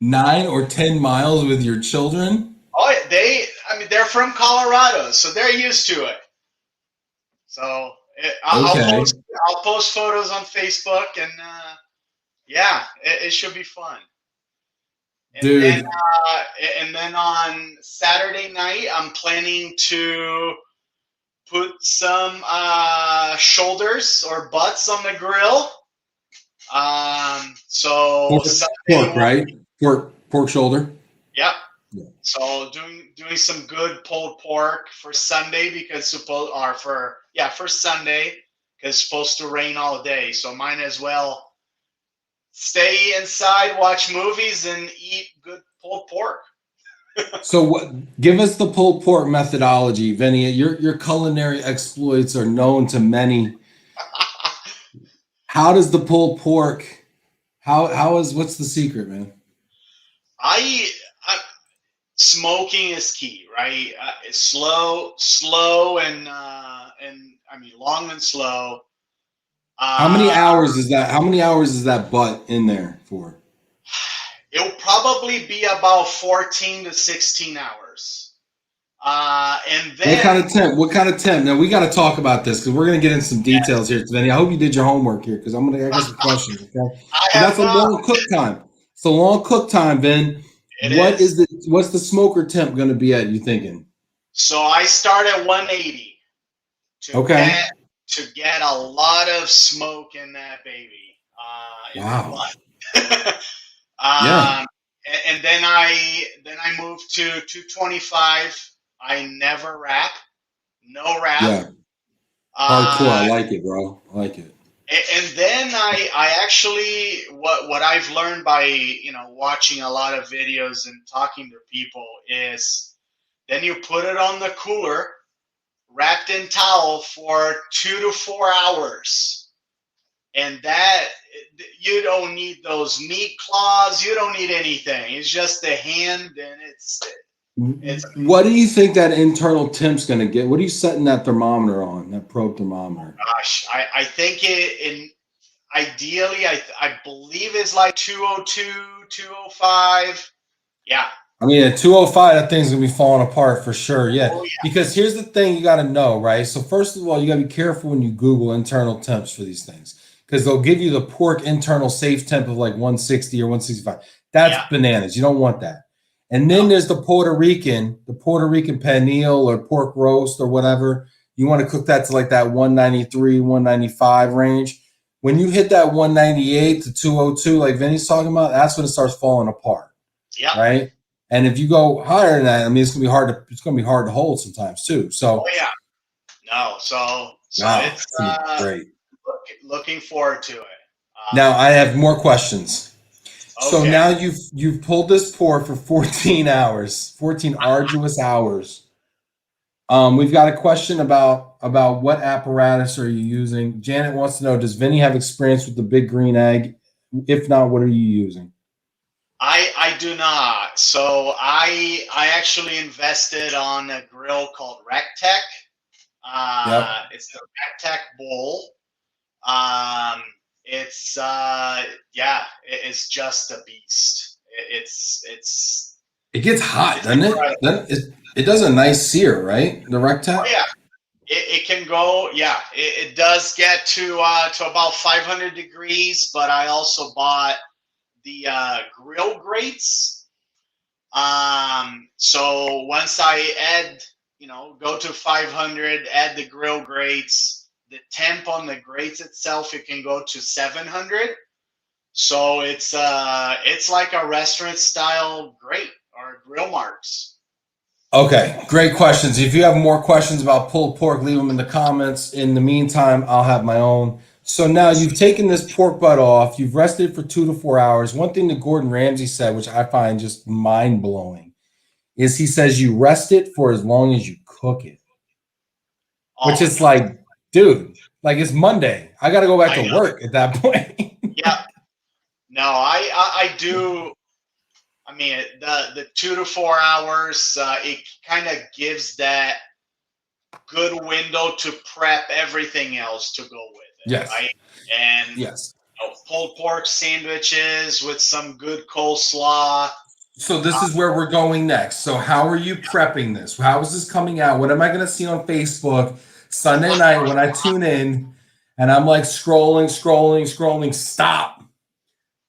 9 or 10 miles with your children? Oh, they're from Colorado, so they're used to it. So I'll post photos on Facebook, and it should be fun. Dude. And then on Saturday night, I'm planning to put some shoulders or butts on the grill. Pork, right? Pork shoulder. Yep. Yeah. So doing some good pulled pork for Sunday for Sunday because it's supposed to rain all day. So might as well stay inside, watch movies, and eat good pulled pork. So give us the pulled pork methodology, Vinny. Your culinary exploits are known to many. How does the pulled pork? What's the secret, man? Smoking is key, right? Slow, and I mean, long and slow. How many hours is that? How many hours is that butt in there for? It'll probably be about 14 to 16 hours. And then What kind of temp? What kind of temp? Now we got to talk about this because we're gonna get into some details here today. I hope you did your homework here because I got some questions. Okay, that's a long cook time. It's a long cook time, Ben. What's the smoker temp gonna be at? You thinking? So I start at 180 to get a lot of smoke in that baby. Wow. Yeah. And then I move to 225. I never wrap, no wrap. Yeah. Hardcore. I like it, bro. I like it. And then I actually what I've learned by watching a lot of videos and talking to people is then you put it on the cooler, wrapped in towel for 2 to 4 hours, and that you don't need those meat claws, you don't need anything. It's just the hand, and it's. What do you think that internal temp's going to get? What are you setting that thermometer on, that probe thermometer? Gosh, I think ideally, I believe it's like 202, 205. Yeah. I mean, at 205, that thing's going to be falling apart for sure. Yeah. Oh, yeah. Because here's the thing you got to know, right? So first of all, you got to be careful when you Google internal temps for these things because they'll give you the pork internal safe temp of like 160 or 165. That's bananas. You don't want that. And then there's the Puerto Rican pernil or pork roast or whatever. You want to cook that to like that 193, 195 range. When you hit that 198 to 202, like Vinny's talking about, that's when it starts falling apart. Yeah. Right. And if you go higher than that, I mean, it's gonna be hard to hold sometimes too. So. Oh yeah. No. So wow, it's great. Looking forward to it. Now I have more questions. Okay. So now you've pulled this pour for 14 hours, 14 arduous hours. We've got a question about what apparatus are you using? Janet wants to know, does Vinny have experience with the big green egg? If not, what are you using? I do not. So I actually invested on a grill called RecTech. It's the RecTech bowl. It's just a beast. It gets hot, doesn't it? It does a nice sear, right? The RecTech? Oh yeah. It can go, it does get to about 500 degrees, but I also bought the grill grates. So once I add, go to 500, add the grill grates, the temp on the grates itself, it can go to 700. So it's like a restaurant style grate or grill marks. Okay, great questions. If you have more questions about pulled pork, leave them in the comments. In the meantime, I'll have my own. So now you've taken this pork butt off. You've rested it for 2 to 4 hours. One thing that Gordon Ramsay said, which I find just mind-blowing, is he says you rest it for as long as you cook it. Which is like, dude, like it's Monday. I got to go back to work at that point. Yeah. No, I do. I mean, the 2 to 4 hours, it kind of gives that good window to prep everything else to go with it. Yes. Right? And pulled pork sandwiches with some good coleslaw. So this is where we're going next. So how are you prepping this? How is this coming out? What am I going to see on Facebook Sunday night when I tune in and I'm like scrolling, stop.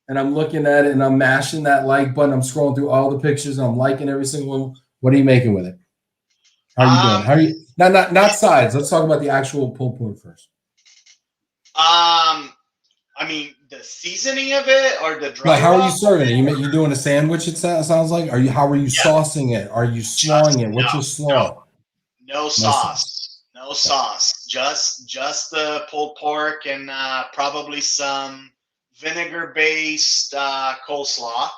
And I'm looking at it and I'm mashing that like button. I'm scrolling through all the pictures and I'm liking every single one. What are you making with it? How are you doing? How are you? Not sides. Let's talk about the actual pulled pork first. I mean, the seasoning of it or the dry. Like, how are you serving it? You doing a sandwich? It sounds like. How are you saucing it? Are you slawing it? What's your slaw? No sauce. No sauce. Just the pulled pork and probably some vinegar-based coleslaw.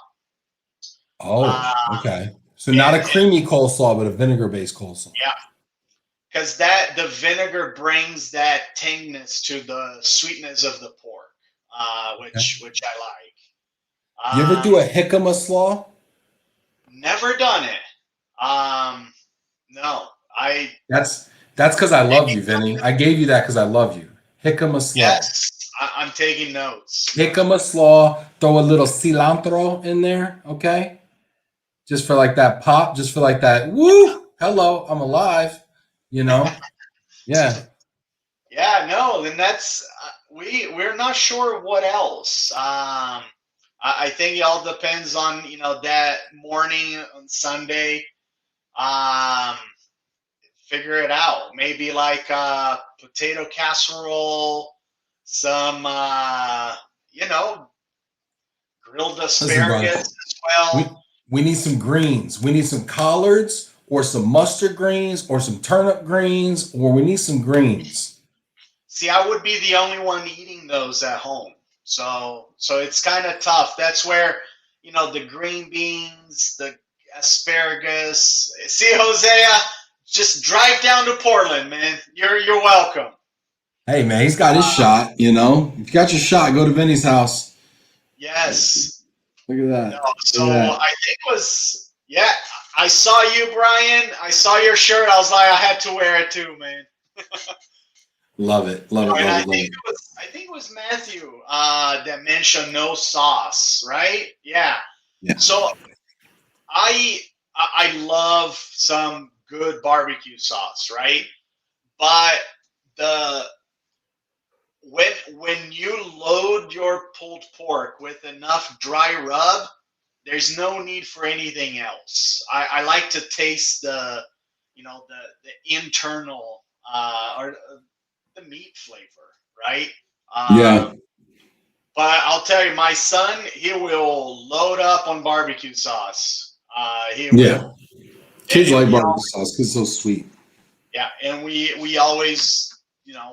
Oh, okay. So not a creamy coleslaw, but a vinegar-based coleslaw. Yeah, because the vinegar brings that tanginess to the sweetness of the pork, which I like. You ever do a jicama slaw? Never done it. No, That's That's because I love you, Vinny. I gave you that because I love you. Jicama slaw. Yes, I'm taking notes. Jicama slaw. Throw a little cilantro in there, okay? Just for like that pop, just for like that, woo, hello, I'm alive, you know? Yeah. Yeah, no, then that's we're not sure what else. I think it all depends on that morning on Sunday. Figure it out. Maybe like potato casserole, some grilled Listen, brother, asparagus as well. we need some greens. We need some collards or some mustard greens or some turnip greens, or we need some greens. See, I would be the only one eating those at home. So it's kind of tough. That's where, the green beans, the asparagus. See, Hosea, just drive down to Portland, man. You're welcome. Hey, man, he's got his shot, If you got your shot, go to Vinny's house. Yes. Look at that. No, so I think it was, I saw you, Brian. I saw your shirt. I was like, I had to wear it too, man. Love it. Love it. Love it. I think it was Matthew that mentioned no sauce, right? Yeah. So I love some good barbecue sauce, right? But when you load your pulled pork with enough dry rub, there's no need for anything else. I like to taste the internal or the meat flavor, right? But I'll tell you, my son, he will load up on barbecue sauce. He will. Kids like barbecue sauce because it's so sweet. Yeah, and we always,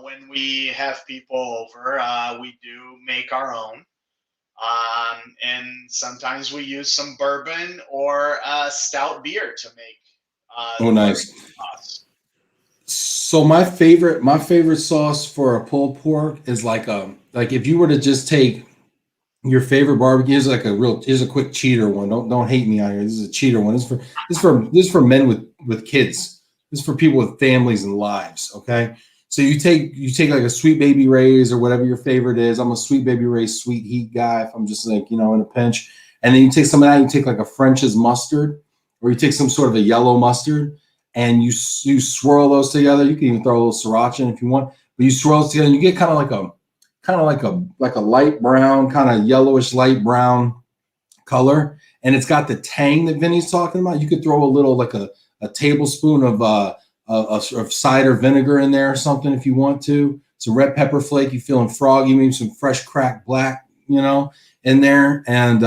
when we have people over, we do make our own. And sometimes we use some bourbon or stout beer to make. Nice. Sauce. So my favorite sauce for a pulled pork is like if you were to just take your favorite barbecue, here's a quick cheater one. Don't hate me out here. This is a cheater one. This is for men with kids. This is for people with families and lives. Okay. So you take like a Sweet Baby Ray's or whatever your favorite is. I'm a Sweet Baby Ray's sweet heat guy if I'm just like, in a pinch. And then you take some of that, you take like a French's mustard, or you take some sort of a yellow mustard, and you swirl those together. You can even throw a little sriracha in if you want, but you swirl those together and you get kind of like a light brown, kind of yellowish light brown color. And it's got the tang that Vinny's talking about. You could throw a little, like a tablespoon of cider vinegar in there or something if you want to. Some red pepper flake. You feeling froggy, maybe some fresh cracked black, in there, and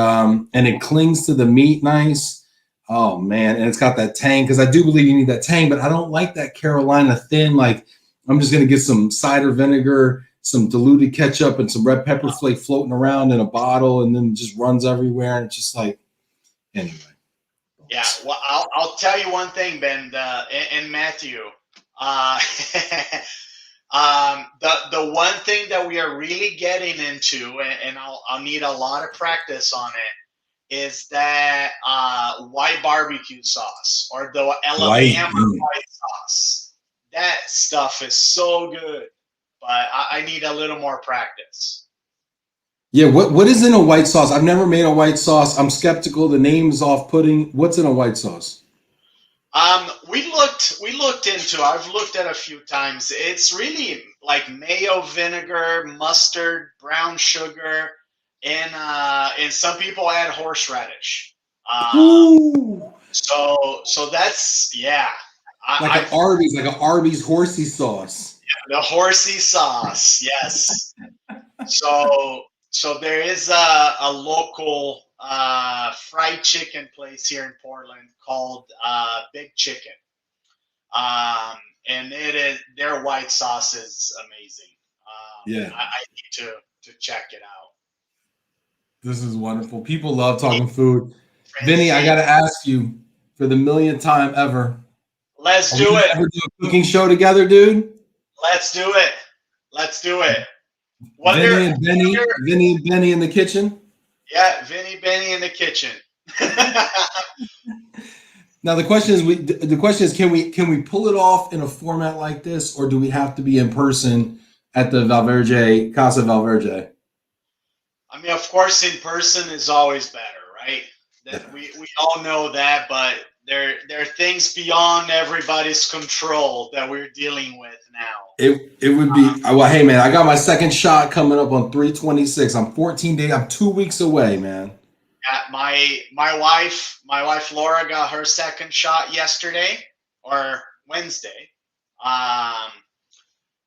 it clings to the meat nice. Oh man, and it's got that tang, because I do believe you need that tang, but I don't like that Carolina thin. Like, I'm just gonna get some cider vinegar, some diluted ketchup, and some red pepper flake floating around in a bottle, and then it just runs everywhere, and it's just like, anyway. Yeah, well, I'll tell you one thing, Ben, and Matthew. The one thing that we are really getting into, and I'll need a lot of practice on it, is that white barbecue sauce, or the Alabama white sauce. That stuff is so good, but I need a little more practice. Yeah, what is in a white sauce? I've never made a white sauce. I'm skeptical. The name is off-putting. What's in a white sauce? We looked into. I've looked at a few times. It's really like mayo, vinegar, mustard, brown sugar, and some people add horseradish. So that's like an Arby's horsey sauce. Yeah, the horsey sauce, yes. So there is a local fried chicken place here in Portland called Big Chicken, and their white sauce is amazing. I need to check it out. This is wonderful. People love talking food. Vinny, I got to ask you for the millionth time ever. Let's do it. Ever do a cooking show together, dude? Let's do it. Vinny and Benny in the kitchen? Yeah, Benny in the kitchen. Now the question is, can we pull it off in a format like this, or do we have to be in person at the Casa Valverde? I mean, of course, in person is always better, right? That we all know that, but there are things beyond everybody's control that we're dealing with now. It would be well. Hey man, I got my second shot coming up on 3/26. I'm 14 days. I'm 2 weeks away, man. My wife Laura got her second shot yesterday or Wednesday.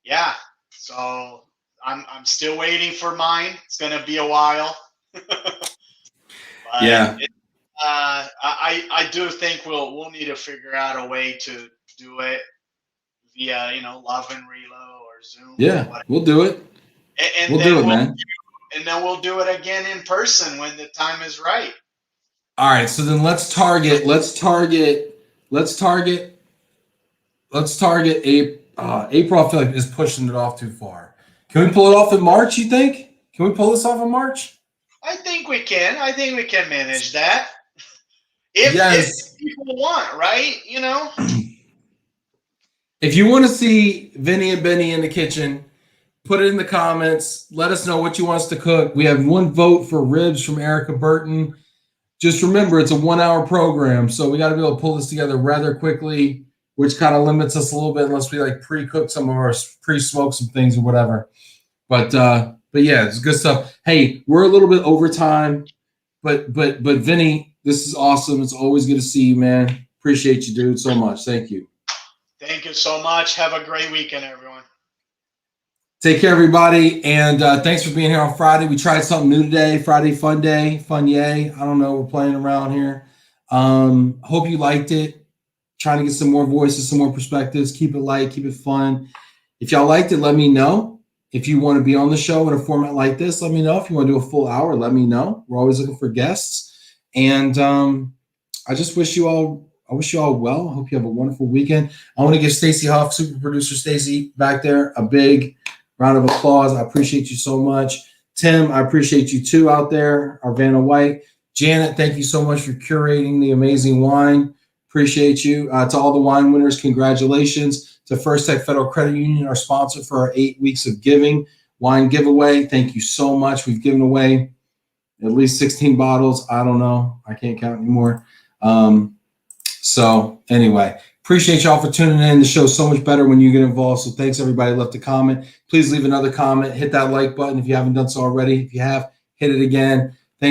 Yeah, so I'm still waiting for mine. It's gonna be a while. Yeah. I do think we'll need to figure out a way to do it via Love and Relo or Zoom. Yeah, we'll do it. And we'll do it, man. And then we'll do it again in person when the time is right. All right, so then let's target April. I feel like is pushing it off too far. Can we pull it off in March, you think? Can we pull this off in March? I think we can. I think we can manage that. If people want, right? If you want to see Vinny and Benny in the kitchen, put it in the comments. Let us know what you want us to cook. We have 1 vote for ribs from Erica Burton. Just remember, it's a 1-hour program, so we got to be able to pull this together rather quickly, which kind of limits us a little bit unless we like pre-cook some of our pre-smoke some things or whatever. But yeah, it's good stuff. Hey, we're a little bit over time, but Vinny, this is awesome. It's always good to see you, man. Appreciate you, dude, so much. Thank you. Thank you so much. Have a great weekend, everyone. Take care, everybody, and thanks for being here on Friday. We tried something new today. Friday fun day, fun yay. I don't know. We're playing around here. Hope you liked it. Trying to get some more voices, some more perspectives. Keep it light, keep it fun. If y'all liked it, let me know. If you want to be on the show in a format like this, let me know. If you want to do a full hour, let me know. We're always looking for guests. And I just wish you all well. I hope you have a wonderful weekend. I want to give Stacey Huff, super producer Stacey, back there, a big round of applause. I appreciate you so much. Tim, I appreciate you too out there. Arvana White. Janet, thank you so much for curating the amazing wine. Appreciate you. To all the wine winners, congratulations. To First Tech Federal Credit Union, our sponsor for our 8 weeks of giving wine giveaway. Thank you so much. We've given away at least 16 bottles. I don't know. I can't count anymore. So anyway, appreciate y'all for tuning in. The show's so much better when you get involved. So thanks everybody who left a comment. Please leave another comment. Hit that like button if you haven't done so already. If you have, hit it again.